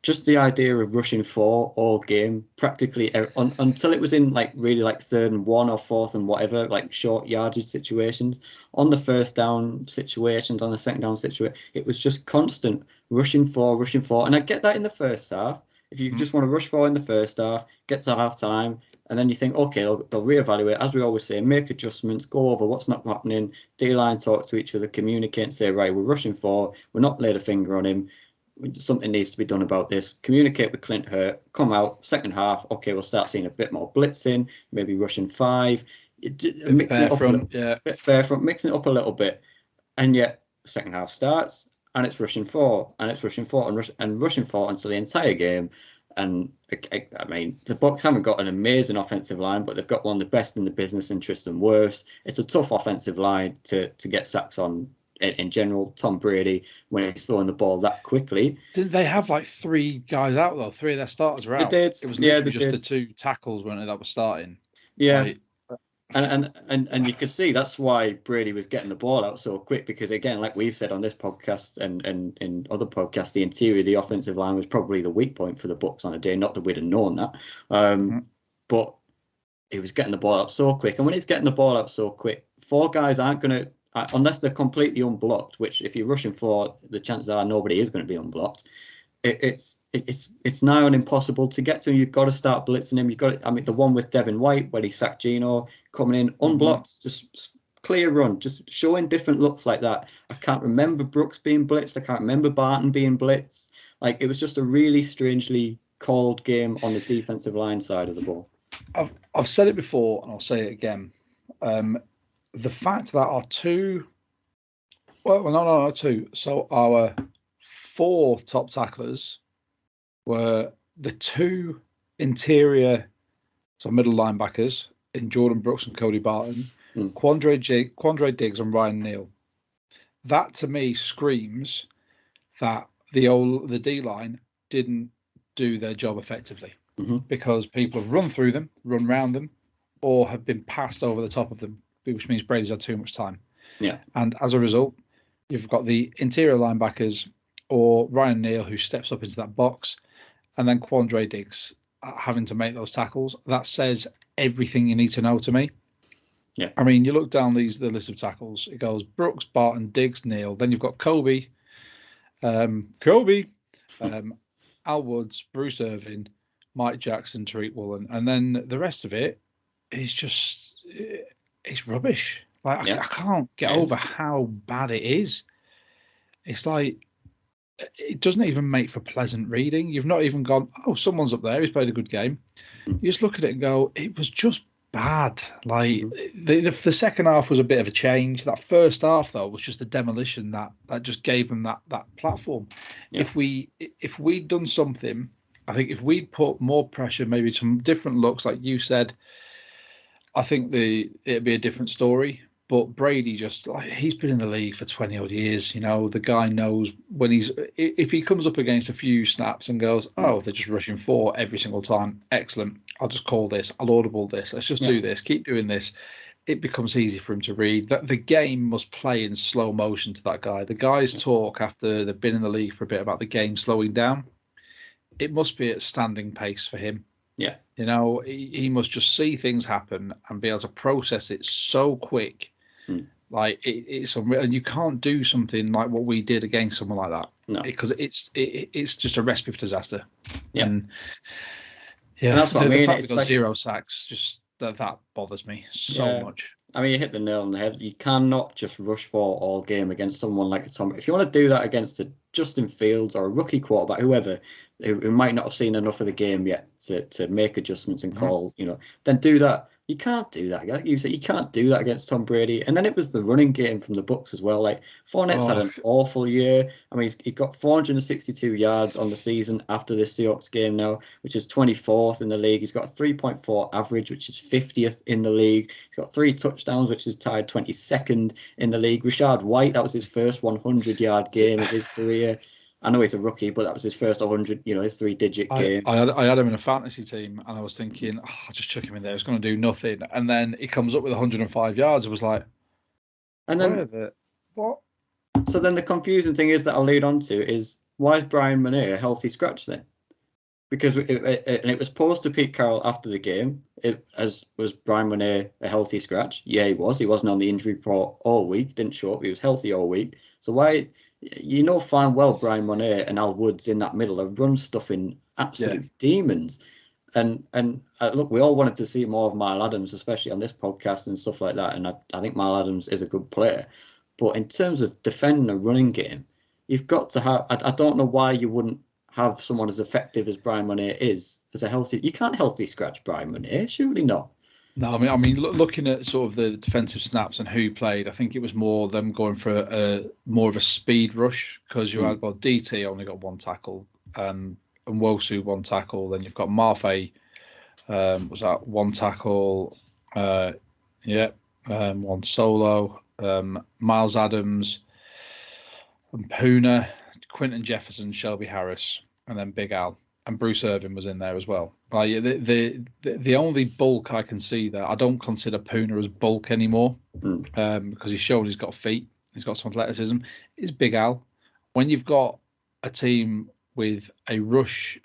just the idea of rushing 4 all game, practically until it was in like really like 3rd and 1 or 4th and whatever, like short yardage situations. On the first down situations, on the second down situation, it was just constant rushing 4, rushing 4. And I get that in the first half. If you just want to rush 4 in the first half, get to half time, and then you think, okay, they'll reevaluate, as we always say, make adjustments, go over what's not happening, D-line talk to each other, communicate and say, right, we're rushing 4, we're not laid a finger on him. Something needs to be done about this. Communicate with Clint Hurt. Come out second half. Okay, we'll start seeing a bit more blitzing. Maybe rushing 5. Mixing it up a little bit. Barefront, mixing it up a little bit. And yet, second half starts and it's rushing 4, and it's rushing 4 and rushing 4 until the entire game. And I mean, the Bucs haven't got an amazing offensive line, but they've got one of the best in the business in Tristan Wirfs. It's a tough offensive line to get sacks on. In general, Tom Brady, when he's throwing the ball that quickly. Didn't they have like 3 guys out though? 3 of their starters were out. They did. It was literally just the 2 tackles, weren't it, that were starting. Yeah. Like, and you could see that's why Brady was getting the ball out so quick, because again, like we've said on this podcast and in other podcasts, the interior of the offensive line was probably the weak point for the Bucs on a day. Not that we'd have known that, but he was getting the ball out so quick. And when he's getting the ball out so quick, 4 guys aren't going to, unless they're completely unblocked, which if you're rushing 4, the chances are nobody is going to be unblocked. It's now on impossible to get to him. You've got to start blitzing him. You've got to, I mean, the one with Devin White where he sacked Geno, coming in unblocked, just clear run, just showing different looks like that. I can't remember Brooks being blitzed. I can't remember Barton being blitzed. Like, it was just a really strangely called game on the defensive line side of the ball. I've said it before and I'll say it again. The fact that our 2, well, no, 2. So our 4 top tacklers were the 2 interior, so middle linebackers in Jordan Brooks and Cody Barton, Quandre Diggs and Ryan Neal. That to me screams that the D-line didn't do their job effectively, because people have run through them, run round them, or have been passed over the top of them, which means Brady's had too much time. Yeah. And as a result, you've got the interior linebackers or Ryan Neal, who steps up into that box, and then Quandre Diggs having to make those tackles. That says everything you need to know to me. Yeah. I mean, you look down the list of tackles, it goes Brooks, Barton, Diggs, Neal. Then you've got Kobe, Al Woods, Bruce Irvin, Mike Jackson, Tariq Woolen. And then the rest of it is just, it's rubbish. Like, I can't get over how bad it is. It's like, it doesn't even make for pleasant reading. You've not even gone, oh, someone's up there, he's played a good game. You just look at it and go, it was just bad. Like, the second half was a bit of a change. That first half, though, was just a demolition that just gave them that platform. Yeah. If we'd done something, I think if we'd put more pressure, maybe some different looks, like you said, I think it'd be a different story. But Brady just, like, he's been in the league for 20 odd years. You know, the guy knows when if he comes up against a few snaps and goes, oh, they're just rushing 4 every single time. Excellent. I'll just call this. I'll audible this. Let's just do this. Keep doing this. It becomes easy for him to read. That the game must play in slow motion to that guy. The guys talk after they've been in the league for a bit about the game slowing down. It must be at standing pace for him. Yeah. You know, he must just see things happen and be able to process it so quick. Like, it's unreal. And you can't do something like what we did against someone like that. No. Because it's just a recipe for disaster. Yeah. And that's what I mean. The fact it's we got like 0 sacks, just that bothers me so much. I mean, you hit the nail on the head. You cannot just rush 4 all game against someone like a Tom. If you want to do that against a Justin Fields or a rookie quarterback, whoever, who might not have seen enough of the game yet to make adjustments and call, then do that. You can't do that. Like you said, you can't do that against Tom Brady. And then it was the running game from the Bucs as well. Like Fournette's had Oh, an awful year. I mean, he got 462 yards on the season after the Seahawks game now, which is 24th in the league. He's got a 3.4 average, which is 50th in the league. He's got 3 touchdowns, which is tied 22nd in the league. Rashad White, that was his first 100-yard game of his career. I know he's a rookie, but that was his first 100, his 3-digit game. I had him in a fantasy team, and I was thinking, I'll just chuck him in there. It's going to do nothing. And then he comes up with 105 yards. I was like, And then, what? So then the confusing thing is that I'll lead on to is why is Brian Monet a healthy scratch then? Because it was posed to Pete Carroll after the game. Was Brian Monet a healthy scratch? Yeah, he was. He wasn't on the injury report all week. Didn't show up. He was healthy all week. So why? Fine well Brian Monet and Al Woods in that middle have run stuff in absolute demons. And look, we all wanted to see more of Mile Adams, especially on this podcast and stuff like that. And I think Mile Adams is a good player. But in terms of defending a running game, you've got to have. I don't know why you wouldn't have someone as effective as Brian Monet is as a healthy. You can't healthy scratch Brian Monet, surely not. No, I mean, looking at sort of the defensive snaps and who played, I think it was more them going for more of a speed rush because you had DT only got one tackle, and Wosu one tackle. Then you've got Marfay, was that one tackle? One solo. Miles Adams, and Puna, Quinton Jefferson, Shelby Harris, and then Big Al. And Bruce Irvin was in there as well. The only bulk I can see there, I don't consider Puna as bulk anymore because he's shown he's got feet, he's got some athleticism, is Big Al. When you've got a team with a rush,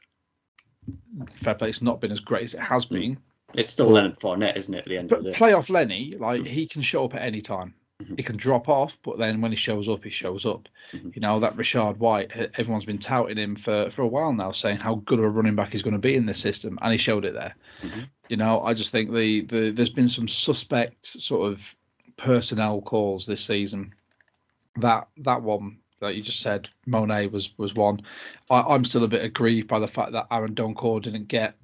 fair play, it's not been as great as it has been. It's still Leonard Fournette, isn't it, at the end of the day? Playoff Lenny, he can show up at any time. He can drop off, but then when he shows up, he shows up. That Rashad White, everyone's been touting him for a while now, saying how good of a running back he's going to be in this system, and he showed it there. I just think there's been some suspect sort of personnel calls this season. That one that you just said, Monet was one. I'm still a bit aggrieved by the fact that Aaron Doncourt didn't get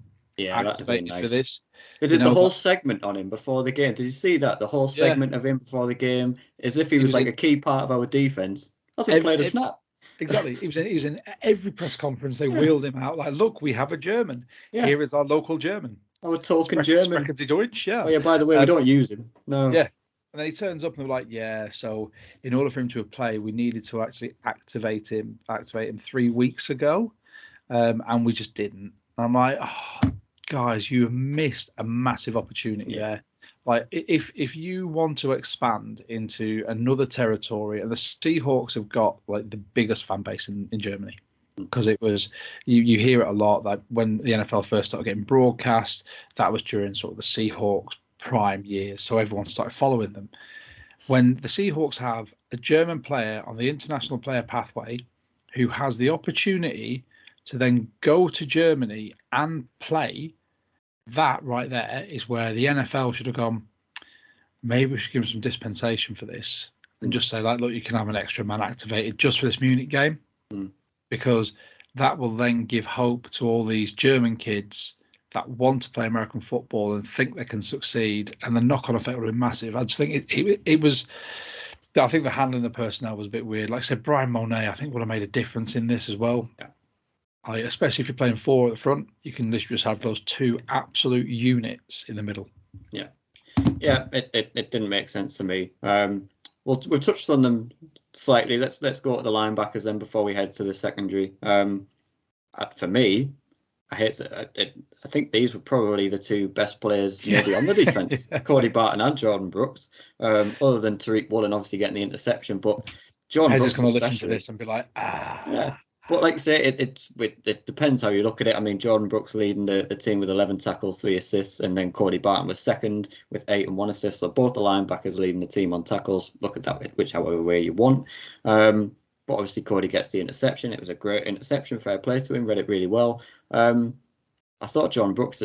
activated for this. They did the whole segment on him before the game. Did you see that? The whole segment of him before the game, as if he was like a key part of our defense. Hasn't played a snap. Exactly. He was in every press conference. They wheeled him out like, look, we have a German. Yeah. Here is our local German. Our token German. Sprechen Sie Deutsch? Yeah. Oh yeah. By the way, we don't use him. No. Yeah. And then he turns up and they're like, yeah. So in order for him to play, we needed to actually activate him 3 weeks ago, and we just didn't. And I'm like, guys, you have missed a massive opportunity there. Like, if you want to expand into another territory, and the Seahawks have got like the biggest fan base in Germany, because it was you hear it a lot. Like when the NFL first started getting broadcast, that was during sort of the Seahawks prime years, so everyone started following them. When the Seahawks have a German player on the international player pathway who has the opportunity to then go to Germany and play, that right there is where the NFL should have gone, maybe we should give them some dispensation for this and just say, like, look, you can have an extra man activated just for this Munich game, because that will then give hope to all these German kids that want to play American football and think they can succeed, and the knock-on effect will be massive. I just think it was... I think the handling of the personnel was a bit weird. Like I said, Brian Monet, I think, would have made a difference in this as well. Yeah. Especially if you're playing 4 at the front, you can literally just have those 2 absolute units in the middle. Yeah, it didn't make sense to me. We'll touch on them slightly. Let's go to the linebackers then before we head to the secondary. For me, I think these were probably the 2 best players maybe on the defense, Cody Barton and Jordan Brooks. Other than Tariq Woolen obviously getting the interception, but Jordan Brooks is going to listen to this and be like, yeah. But like I say, it depends how you look at it. I mean, Jordan Brooks leading the team with 11 tackles, 3 assists, and then Cody Barton was second with 8 and 1 assist. So both the linebackers leading the team on tackles. Look at that, whichever way you want. But obviously Cody gets the interception. It was a great interception, fair play to him, read it really well. I thought John Brooks,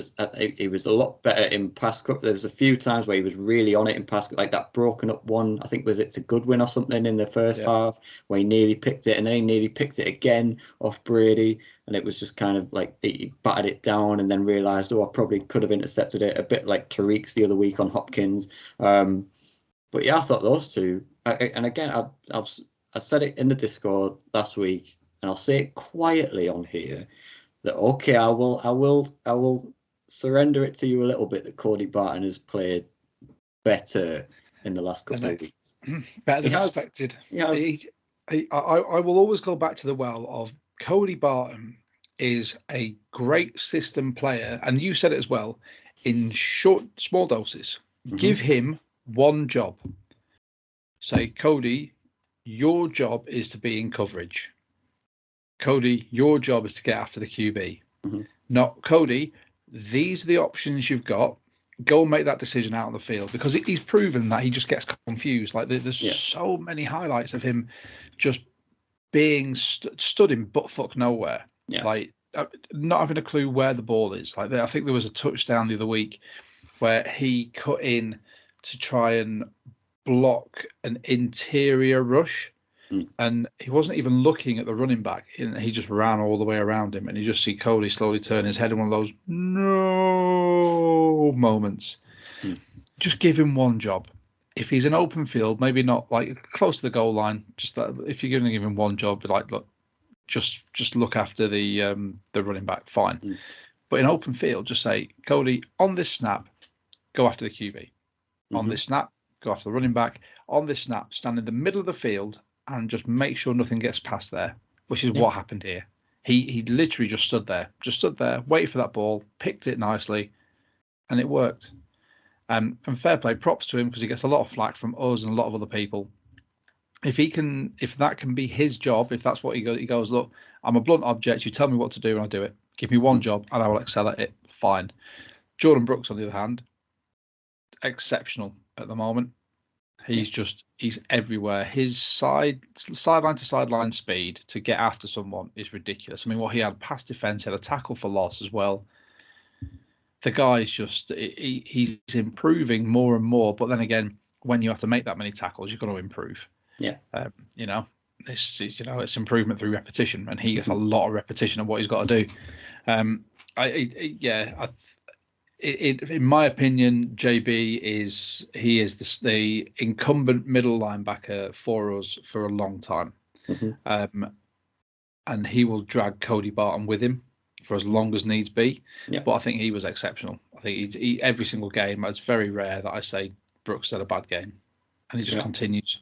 he was a lot better in pass cut. There was a few times where he was really on it in pass cut, like that broken up one. I think was it to Goodwin or something in the first half where he nearly picked it, and then he nearly picked it again off Brady, and it was just kind of like he batted it down and then realised, oh, I probably could have intercepted it, a bit like Tariq's the other week on Hopkins. But yeah, I thought those two, and again, I said it in the Discord last week, and I'll say it quietly on here that okay, I will surrender it to you a little bit that Cody Barton has played better in the last couple of weeks. Better than expected. He has. I will always go back to the well of Cody Barton is a great system player, and you said it as well, in small doses. Mm-hmm. Give him one job. Say, Cody, your job is to be in coverage. Cody, your job is to get after the QB. Mm-hmm. Not Cody, these are the options you've got. Go and make that decision out on the field, because he's proven that he just gets confused. Like there's so many highlights of him just being stood in buttfuck nowhere. Yeah. Like not having a clue where the ball is. Like I think there was a touchdown the other week where he cut in to try and block an interior rush. And he wasn't even looking at the running back. He just ran all the way around him, and you just see Cody slowly turn his head in one of those no moments. Just give him one job. If he's in open field, maybe not like close to the goal line. Just that if you're going to give him one job, like look, just look after the running back, fine. But in open field, just say, Cody, on this snap, go after the QB. On this snap, go after the running back. On this snap, stand in the middle of the field and just make sure nothing gets past there, which is what happened here. He literally just stood there, waited for that ball, picked it nicely, and it worked. And fair play, props to him, because he gets a lot of flack from us and a lot of other people. If that can be his job, if that's what he goes, look, I'm a blunt object. You tell me what to do and I'll do it. Give me one job and I will excel at it. Fine. Jordan Brooks, on the other hand, exceptional at the moment. He's everywhere. His sideline to sideline speed to get after someone is ridiculous. I mean, what he had pass defense, he had a tackle for loss as well. The guy is just he's improving more and more. But then again, when you have to make that many tackles, you've got to improve. Yeah. It's improvement through repetition, and he gets a lot of repetition of what he's got to do. In my opinion, JB is the incumbent middle linebacker for us for a long time, and he will drag Cody Barton with him for as long as needs be. Yeah. But I think he was exceptional. I think he every single game. It's very rare that I say Brooks had a bad game, and he just continues.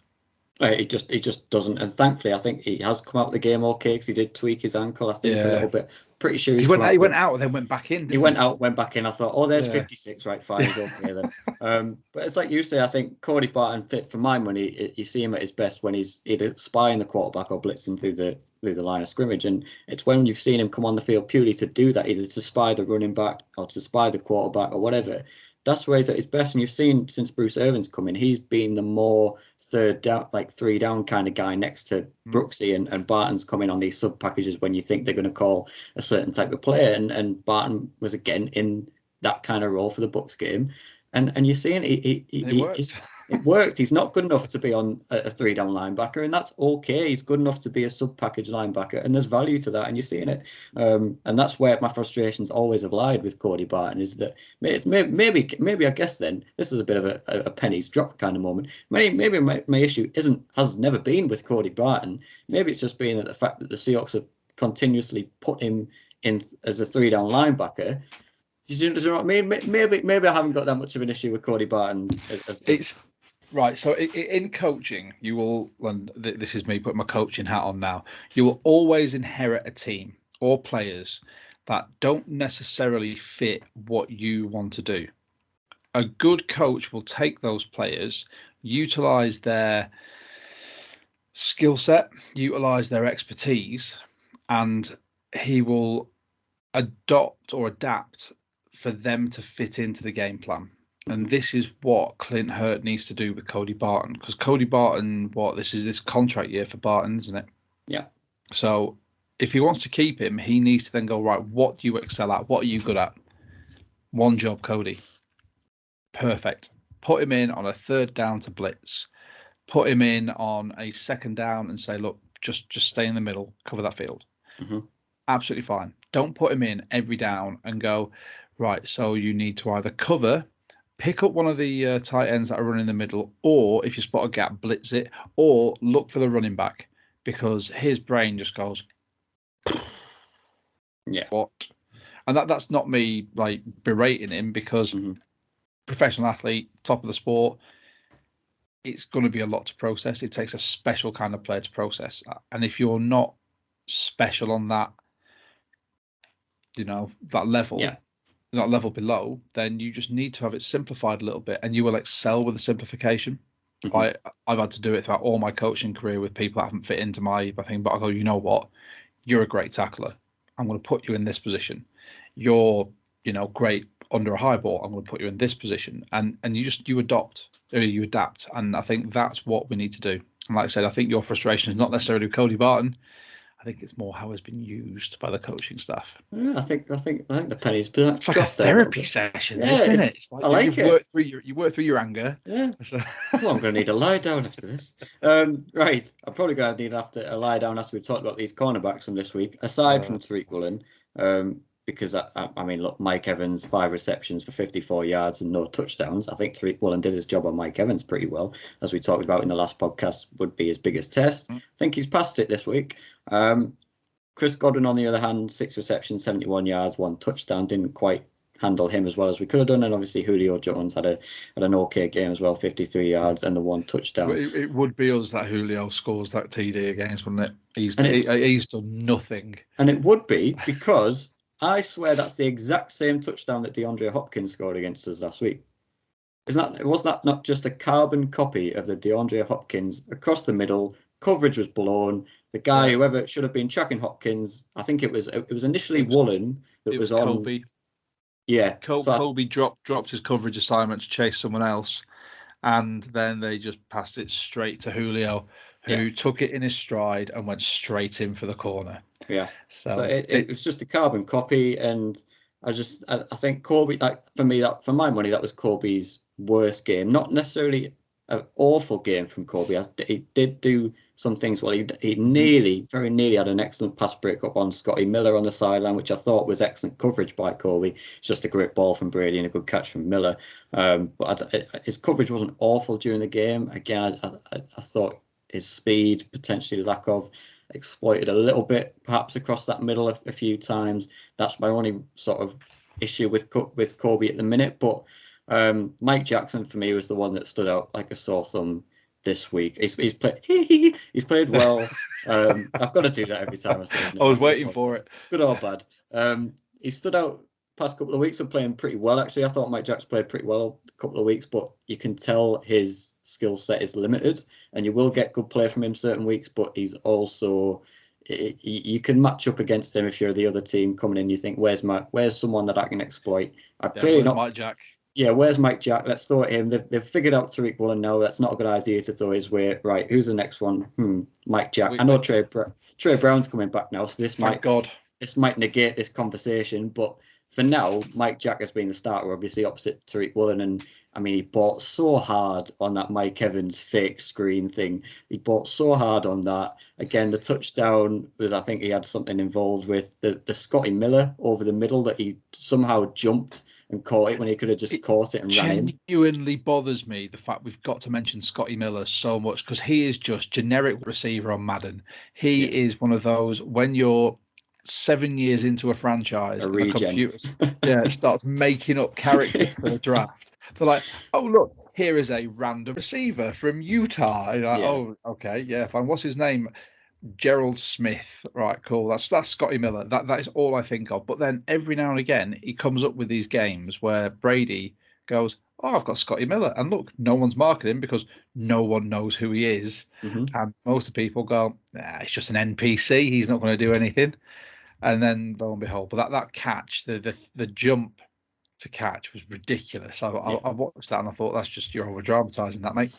He just doesn't, and thankfully, I think he has come out of the game okay, because he did tweak his ankle, I think, a little bit. Pretty sure he went out and then went back in. He went out, went back in. I thought, oh, there's 56, right? Fine, he's okay then. But it's like you say, I think Cody Barton fit for my money. You see him at his best when he's either spying the quarterback or blitzing through the line of scrimmage, and it's when you've seen him come on the field purely to do that, either to spy the running back or to spy the quarterback or whatever. That's where he's at his best. And you've seen since Bruce Irvin's come in, he's been the more third down, like 3 down kind of guy next to Brooksy, and Barton's coming on these sub packages when you think they're going to call a certain type of player. And Barton was again in that kind of role for the Bucs game. And you're seeing it worked. He's not good enough to be on a 3 down linebacker, and that's okay. He's good enough to be a sub package linebacker, and there's value to that, and you're seeing it. And that's where my frustrations always have lied with Cody Barton, is that maybe I guess then this is a bit of a pennies drop kind of moment. Maybe my issue has never been with Cody Barton. Maybe it's just been that the fact that the Seahawks have continuously put him in as a 3 down linebacker. Do you know what I mean? Maybe I haven't got that much of an issue with Cody Barton. It's right. So in coaching, you will, and this is me putting my coaching hat on now, you will always inherit a team or players that don't necessarily fit what you want to do. A good coach will take those players, utilize their skill set, utilize their expertise, and he will adopt or adapt for them to fit into the game plan. And this is what Clint Hurt needs to do with Cody Barton, because Cody Barton, this is this contract year for Barton, isn't it? Yeah. So if he wants to keep him, he needs to then go, right, what do you excel at? What are you good at? One job, Cody. Perfect. Put him in on a third down to blitz. Put him in on a second down and say, look, just stay in the middle, cover that field. Mm-hmm. Absolutely fine. Don't put him in every down and go, right, so you need to either cover, pick up one of the tight ends that are running in the middle, or if you spot a gap, blitz it, or look for the running back, because his brain just goes, yeah, what? And that's not me like berating him, because professional athlete, top of the sport, it's going to be a lot to process. It takes a special kind of player to process. And if you're not special on that, that level, that level below, then you just need to have it simplified a little bit, and you will excel with the simplification. I've had to do it throughout all my coaching career with people that haven't fit into my thing, but I go, you know what? You're a great tackler. I'm going to put you in this position. You're, great under a high ball. I'm going to put you in this position, and you adapt. And I think that's what we need to do. And like I said, I think your frustration is not necessarily Cody Barton. I think it's more how it's been used by the coaching staff. Yeah, I think the penny's been It's like a therapy session, isn't it? It's like I like you work through your anger. Yeah. Well, I'm going to need a lie down after this. Right. I'm probably going to need a lie down after we've talked about these cornerbacks from this week, aside from Tariq Woolen, because I mean, look, Mike Evans, 5 receptions for 54 yards and no touchdowns. I think Tariq Woolen did his job on Mike Evans pretty well, as we talked about in the last podcast, would be his biggest test. I think he's passed it this week. Chris Godwin, on the other hand, 6 receptions, 71 yards, 1 touchdown. Didn't quite handle him as well as we could have done. And obviously Julio Jones had an okay game as well, 53 yards and the 1 touchdown. It would be us that Julio scores that TD against, wouldn't it? He's done nothing. And it would be, because I swear that's the exact same touchdown that DeAndre Hopkins scored against us last week. Was that not just a carbon copy of the DeAndre Hopkins across the middle? Coverage was blown. The guy, whoever should have been tracking Hopkins, I think it was initially Woolen that was on. Colby. Yeah. Colby dropped his coverage assignment to chase someone else, and then they just passed it straight to Julio, who took it in his stride and went straight in for the corner. Yeah. So it was just a carbon copy, and I think Colby, like for my money, that was Colby's worst game. Not necessarily an awful game from Colby. He did do some things well. He very nearly had an excellent pass breakup on Scotty Miller on the sideline, which I thought was excellent coverage by Colby. It's just a great ball from Brady and a good catch from Miller. But his coverage wasn't awful during the game. Again, I thought his speed, potentially lack of, exploited a little bit, perhaps across that middle a few times. That's my only sort of issue with Colby at the minute. But Mike Jackson for me was the one that stood out like a sore thumb this week. He's played well. I've got to do that every time I say it. I was waiting for it. Good or bad. He stood out past couple of weeks of playing pretty well. Actually, I thought Mike Jackson played pretty well a couple of weeks, but you can tell his skill set is limited, and you will get good play from him certain weeks. But he's also, you can match up against him if you're the other team coming in. You think, where's someone that I can exploit? Mike Jack. Yeah, where's Mike Jack? Let's throw at him. They've figured out Tariq Woolen now. That's not a good idea to throw his way. Right, who's the next one? Mike Jack. I know Trey Brown's coming back now, so this might negate this conversation. But for now, Mike Jack has been the starter, obviously, opposite Tariq Woolen. And I mean, he bought so hard on that Mike Evans fake screen thing. He bought so hard on that. Again, the touchdown was, I think he had something involved with the Scotty Miller over the middle that he somehow jumped and caught it when he could have just caught it and ran in. Genuinely bothers me the fact we've got to mention Scotty Miller so much, because he is just generic receiver on Madden. He is one of those, when you're 7 years into a franchise and the computer starts making up characters for the draft. They're like, oh, look, here is a random receiver from Utah. And you're like, oh, okay, yeah, fine. What's his name? Gerald Smith. Right, cool. That's Scotty Miller. That is all I think of. But then every now and again, he comes up with these games where Brady goes, oh, I've got Scotty Miller. And look, no one's marking him because no one knows who he is. And most of the people go, it's just an NPC. He's not going to do anything. And then, lo and behold, but that catch, the jump to catch was ridiculous. I watched that and I thought, that's just, you're over dramatizing that, mate.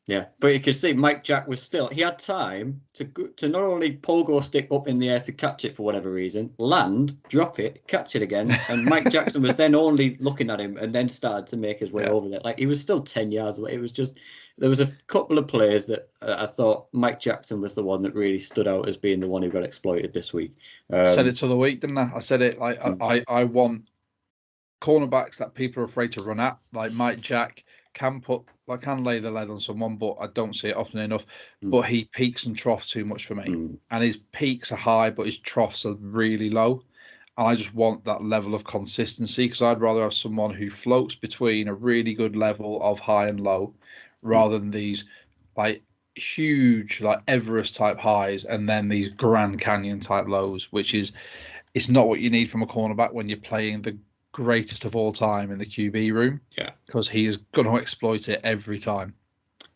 Yeah, but you could see Mike Jack was still, he had time to not only pogo stick up in the air to catch it for whatever reason, land, drop it, catch it again, and Mike Jackson was then only looking at him and then started to make his way over there. Like he was still 10 yards away. It was just, there was a couple of plays that I thought Mike Jackson was the one that really stood out as being the one who got exploited this week. Said it to the week, didn't I? I said it like I want cornerbacks that people are afraid to run at, like Mike Jack can lay the lead on someone, but I don't see it often enough. But he peaks and troughs too much for me, and his peaks are high, but his troughs are really low. And I just want that level of consistency because I'd rather have someone who floats between a really good level of high and low, rather than these like huge like Everest type highs and then these Grand Canyon type lows, which is it's not what you need from a cornerback when you're playing the greatest of all time in the QB room. Yeah, because he is going to exploit it every time.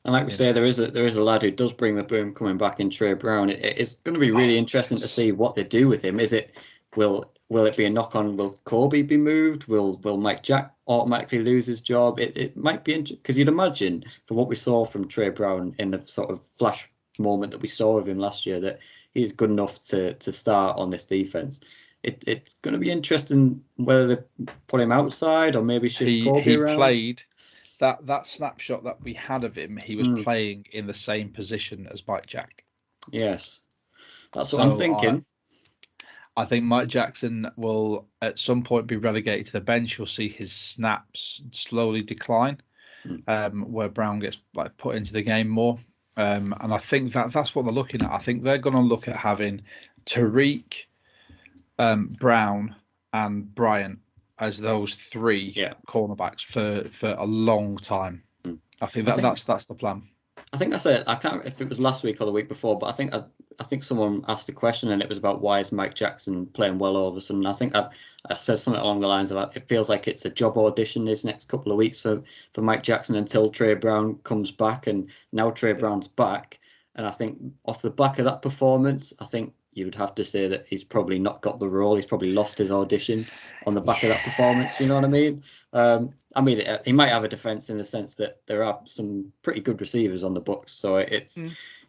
And like we say, there is a lad who does bring the boom coming back in Trey Brown. It's going to be really interesting to see what they do with him. Is it will it be a knock on? Will Kobe be moved? Will Mike Jack automatically lose his job? It might be because you'd imagine from what we saw from Trey Brown in the sort of flash moment that we saw of him last year that he's good enough to start on this defense. It's going to be interesting whether they put him outside or maybe shift Kobe around. He played that snapshot that we had of him. He was playing in the same position as Mike Jack. Yes, that's what I'm thinking. I think Mike Jackson will at some point be relegated to the bench. You'll see his snaps slowly decline, where Brown gets like put into the game more. And I think that's what they're looking at. I think they're going to look at having Tariq, Brown, and Bryant as those three cornerbacks for a long time. I think that's the plan. I think that's it. I can't remember if it was last week or the week before, but I think someone asked a question and it was about why is Mike Jackson playing well all of a sudden. I think I said something along the lines of it feels like it's a job audition this next couple of weeks for Mike Jackson until Trey Brown comes back, and now Trey Brown's back, and I think off the back of that performance, I think you would have to say that he's probably not got the role. He's probably lost his audition on the back of that performance. You know what I mean? He might have a defense in the sense that there are some pretty good receivers on the books. So it's,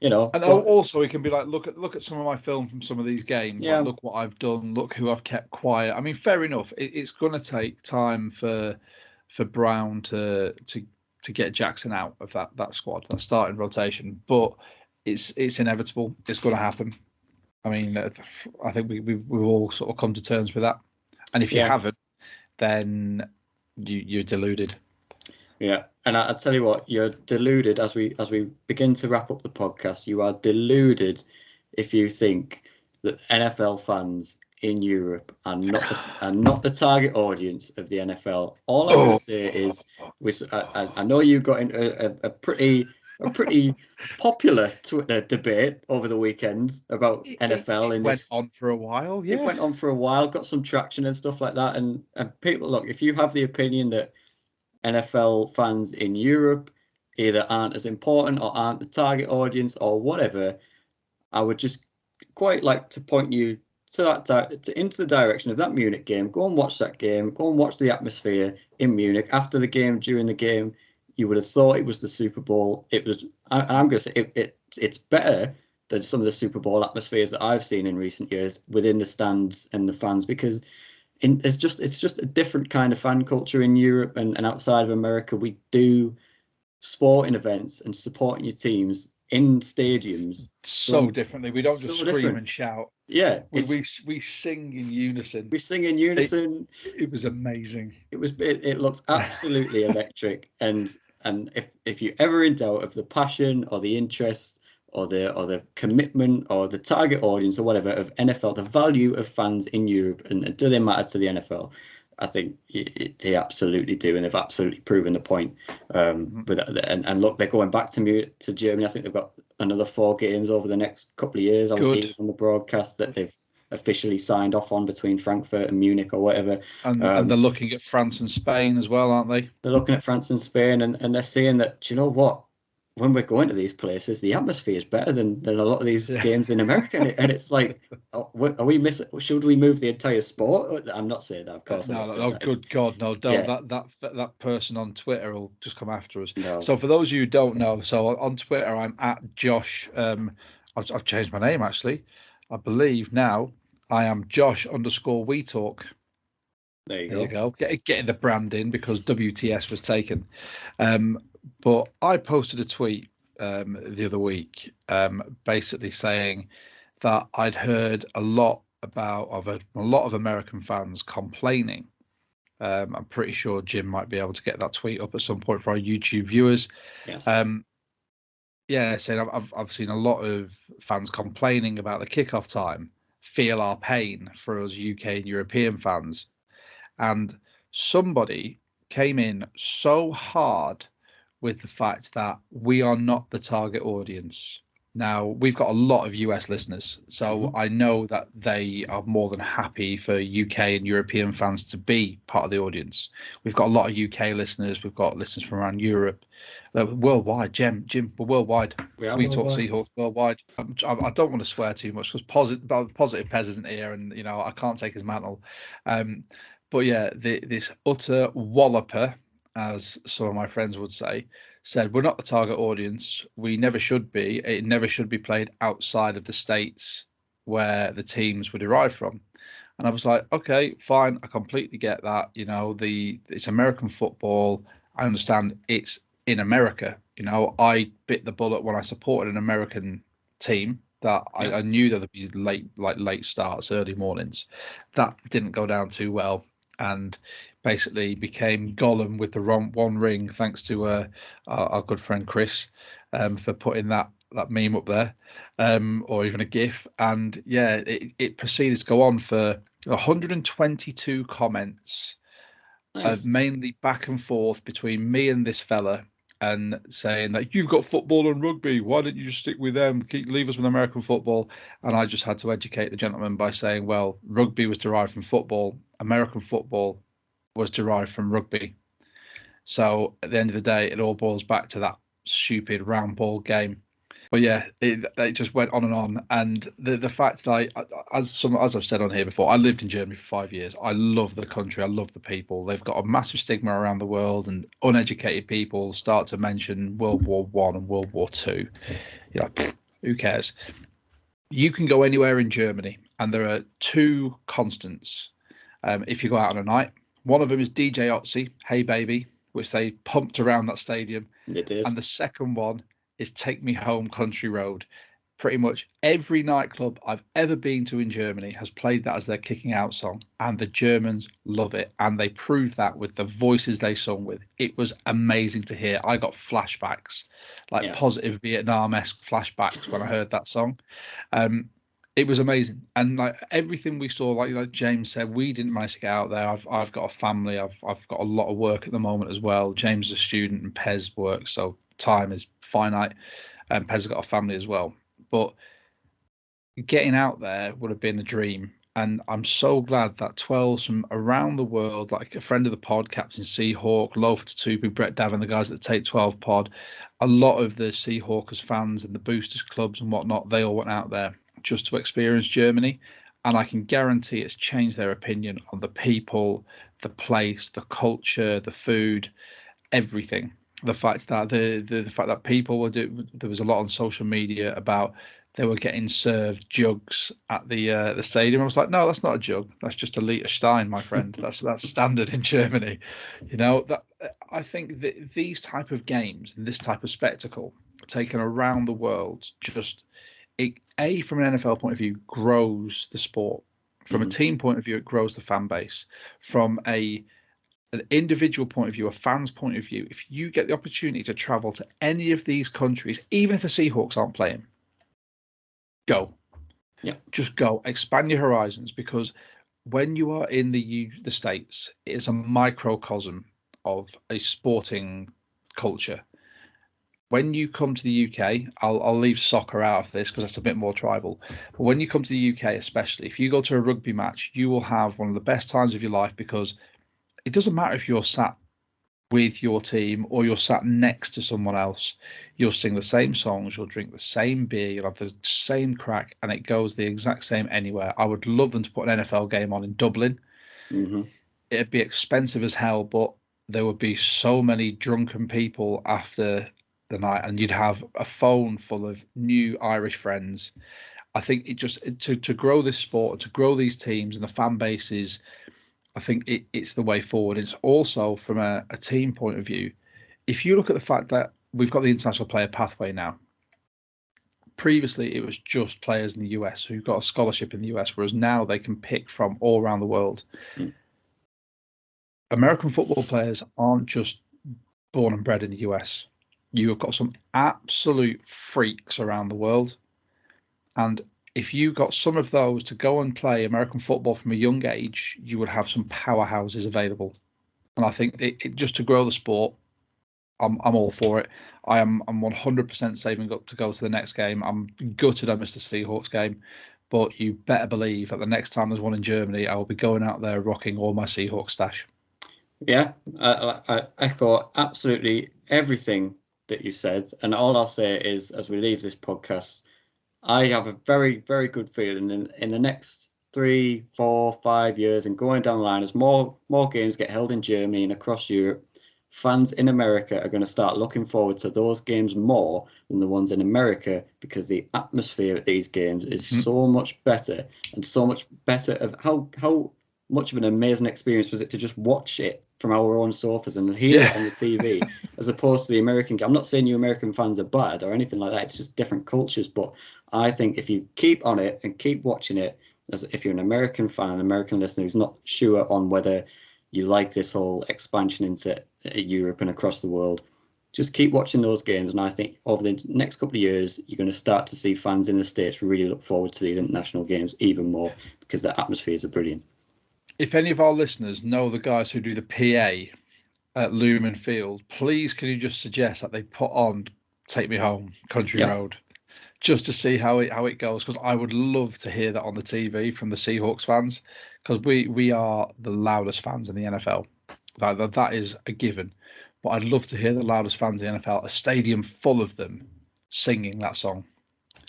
And also he can be like, look at some of my film from some of these games. Yeah. Like, look what I've done. Look who I've kept quiet. I mean, fair enough. It's going to take time for Brown to get Jackson out of that squad, that starting rotation. But it's inevitable. It's going to happen. I mean, I think we've all sort of come to terms with that. And if you haven't, then you're deluded. Yeah, and I tell you what, you're deluded as we begin to wrap up the podcast. You are deluded if you think that NFL fans in Europe are not the target audience of the NFL. All I want to say is, I know you got into a pretty popular Twitter debate over the weekend about NFL. It went on for a while. Yeah, it went on for a while, got some traction and stuff like that. And people, look, if you have the opinion that NFL fans in Europe either aren't as important or aren't the target audience or whatever, I would just quite like to point you to into the direction of that Munich game. Go and watch that game. Go and watch the atmosphere in Munich after the game, during the game. You would have thought it was the Super Bowl. It was, and I'm going to say it's better than some of the Super Bowl atmospheres that I've seen in recent years within the stands and the fans, because it's just a different kind of fan culture in Europe and outside of America. We do sporting events and supporting your teams in stadiums so differently. We don't just scream and shout. Yeah, we sing in unison. We sing in unison. It was amazing. It looked absolutely electric. And if you're ever in doubt of the passion or the interest or the commitment or the target audience or whatever of NFL, the value of fans in Europe, and do they matter to the NFL? I think they absolutely do, and they've absolutely proven the point. And look, they're going back to Germany. I think they've got another 4 games over the next couple of years. I was hearing on the broadcast that they've officially signed off on between Frankfurt and Munich or whatever. And they're looking at France and Spain as well, aren't they? They're looking at France and Spain, and they're saying that, do you know what? when we're going to these places, the atmosphere is better than a lot of these Yeah. games in America, and it's like, are we missing? Should we move the entire sport? I'm not saying that, of course. I'm No, not no, saying no, that. good God, no, don't. Yeah, That person on Twitter will just come after us. no, So for those of you who don't know, so on Twitter I'm at Josh. I've changed my name actually. I believe now I am Josh underscore We Talk. there you There you go. go. Getting the brand in because WTS was taken. Um, but I posted a tweet the other week, basically saying that I'd heard a lot a lot of American fans complaining. I'm pretty sure Jim might be able to get that tweet up at some point for our YouTube viewers. Yes. Um, yeah, saying I've seen a lot of fans complaining about the kickoff time, feel our pain for us UK and European fans, and somebody came in so hard with the fact that we are not the target audience. Now, we've got a lot of US listeners, so Hmm. I know that they are more than happy for UK and European fans to be part of the audience. We've got a lot of UK listeners, we've got listeners from around Europe, worldwide. Jim, we're worldwide. We are We talk worldwide. Seahawks worldwide. I don't want to swear too much because positive Pez isn't here, and I can't take his mantle. Um, but yeah, this utter walloper, as some of my friends would say, said we're not the target audience. We never should be. It never should be played outside of the states where the teams were derived from. And I was like, okay, fine. I completely get that. It's American football. I understand it's in America. I bit the bullet when I supported an American team that Yeah. I knew that there'd be late starts, early mornings. That didn't go down too well, and basically became Gollum with the wrong one ring, thanks to our good friend Chris, for putting that meme up there, or even a GIF. And yeah, it proceeded to go on for 122 comments, Nice. mainly back and forth between me and this fella, and saying that you've got football and rugby. Why don't you just stick with them? Leave us with American football. And I just had to educate the gentleman by saying, well, rugby was derived from football. American football was derived from rugby. So at the end of the day, it all boils back to that stupid round ball game. But yeah, it just went on and on. And the fact that as I've said on here before, I lived in Germany for 5 years. I love the country. I love the people. They've got a massive stigma around the world, and uneducated people start to mention World War One and World War Two. You're like, who cares? You can go anywhere in Germany, and there are two constants. If you go out on a night, one of them is DJ Otzi, Hey Baby, which they pumped around that stadium, They did. and the second one is Take Me Home Country Road. Pretty much every nightclub I've ever been to in Germany has played that as their kicking out song, and the Germans love it. And they proved that with the voices they sung with. It was amazing to hear. I got flashbacks, like Yeah. positive Vietnam-esque flashbacks when I heard that song. Um, it was amazing, and like everything we saw, like James said, we didn't manage to get out there. I've got a family. I've got a lot of work at the moment as well. James is a student and Pez works, so time is finite. And Pez has got a family as well. But getting out there would have been a dream. And I'm so glad that 12s from around the world, like a friend of the pod, Captain Seahawk, Lofa Tatupu, Brett Davin, the guys at the Take 12 pod, a lot of the Seahawkers fans and the Boosters clubs and whatnot, they all went out there just to experience Germany. And I can guarantee it's changed their opinion on the people, the place, the culture, the food, everything. The fact that the fact that people were there was a lot on social media about they were getting served jugs at the stadium. I was like, no, that's not a jug. That's just a liter Stein, my friend. That's standard in Germany. That I think that these type of games and this type of spectacle taken around the world just from an NFL point of view grows the sport. From a Hmm. team point of view, it grows the fan base. From an individual point of view, a fan's point of view, if you get the opportunity to travel to any of these countries, even if the Seahawks aren't playing, go. Yeah. Just go. Expand your horizons, because when you are in the States, it is a microcosm of a sporting culture. When you come to the UK, I'll leave soccer out of this because that's a bit more tribal. But when you come to the UK, especially if you go to a rugby match, you will have one of the best times of your life, because it doesn't matter if you're sat with your team, or you're sat next to someone else, you'll sing the same songs, you'll drink the same beer, you'll have the same crack, and it goes the exact same anywhere. I would love them to put an NFL game on in Dublin. Mm-hmm. It'd be expensive as hell, but there would be so many drunken people after the night, and you'd have a phone full of new Irish friends. I think it just to grow this sport, to grow these teams and the fan bases, I think it's the way forward. It's also from a team point of view. If you look at the fact that we've got the international player pathway now, previously it was just players in the US who got a scholarship in the US, whereas now they can pick from all around the world. Mm. American football players aren't just born and bred in the US. You have got some absolute freaks around the world. And if you got some of those to go and play American football from a young age, you would have some powerhouses available. And I think it just to grow the sport, I'm all for it. I'm 100% saving up to go to the next game. I'm gutted I missed the Seahawks game, but you better believe that the next time there's one in Germany, I will be going out there rocking all my Seahawks stash. Yeah, I echo absolutely everything that you said. And all I'll say is, as we leave this podcast, I have a very, very good feeling in the next 3, 4, 5 years and going down the line, as more games get held in Germany and across Europe, fans in America are going to start looking forward to those games more than the ones in America, because the atmosphere at these games is so much better, and so much better of how much of an amazing experience was it to just watch it from our own sofas and hear it on the TV, as opposed to the American game. I'm not saying you American fans are bad or anything like that. It's just different cultures. But I think if you keep on it and keep watching it, as if you're an American fan, an American listener who's not sure on whether you like this whole expansion into Europe and across the world, just keep watching those games. And I think over the next couple of years, you're going to start to see fans in the States really look forward to these international games even more, because the atmospheres are brilliant. If any of our listeners know the guys who do the PA at Lumen Field, please can you just suggest that they put on Take Me Home, Country Road, just to see how it goes, because I would love to hear that on the TV from the Seahawks fans, because we are the loudest fans in the NFL. That is a given. But I'd love to hear the loudest fans in the NFL, a stadium full of them, singing that song.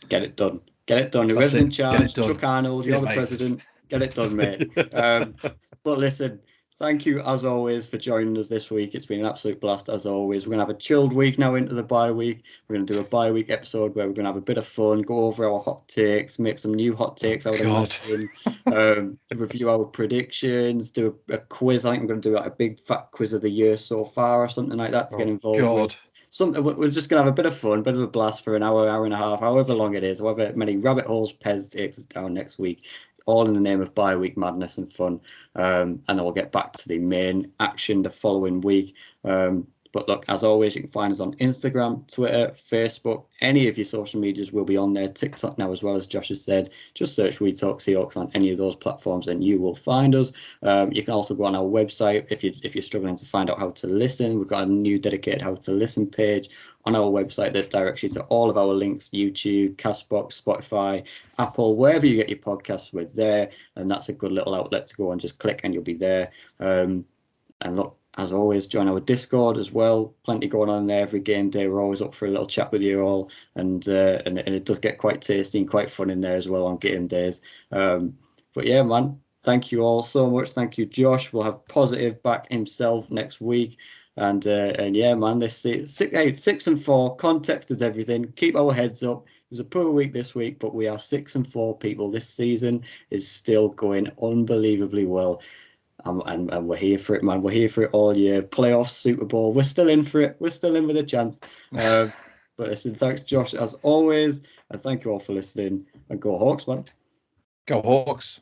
Get it done. Get it done. Whoever's in charge, Chuck Arnold, you're the president. Get it done, mate. But listen, thank you as always for joining us this week. It's been an absolute blast as always. We're going to have a chilled week now into the bye week. We're going to do a bye week episode where we're going to have a bit of fun, go over our hot takes, make some new hot takes, I would imagine, review our predictions, do a quiz. I think we're going to do like a big fat quiz of the year so far or something like that to get involved with. We're just going to have a bit of fun, a bit of a blast for an hour, hour and a half, however long it is, however many rabbit holes Pez takes us down next week, all in the name of bye-week madness and fun. And then we'll get back to the main action the following week. But look, as always, you can find us on Instagram, Twitter, Facebook. Any of your social medias will be on there. TikTok now as well, as Josh has said. Just search We Talk Seahawks on any of those platforms and you will find us. You can also go on our website if you're struggling to find out how to listen. We've got a new dedicated how to listen page on our website that directs you to all of our links: YouTube, Castbox, Spotify, Apple, wherever you get your podcasts, we're there. And that's a good little outlet to go and just click and you'll be there. And look, as always, join our Discord as well. Plenty going on there every game day. We're always up for a little chat with you all, and it does get quite tasty and quite fun in there as well on game days. But yeah, man, thank you all so much. Thank you, Josh. We'll have Positive back himself next week, and yeah, man, this 6-4. Context is everything. Keep our heads up. It was a poor week this week, but we are 6-4 people. This season is still going unbelievably well. And we're here for it, man. We're here for it all year. Playoffs, Super Bowl. We're still in for it. We're still in with a chance. But listen, thanks, Josh, as always. And thank you all for listening. And go Hawks, man. Go Hawks.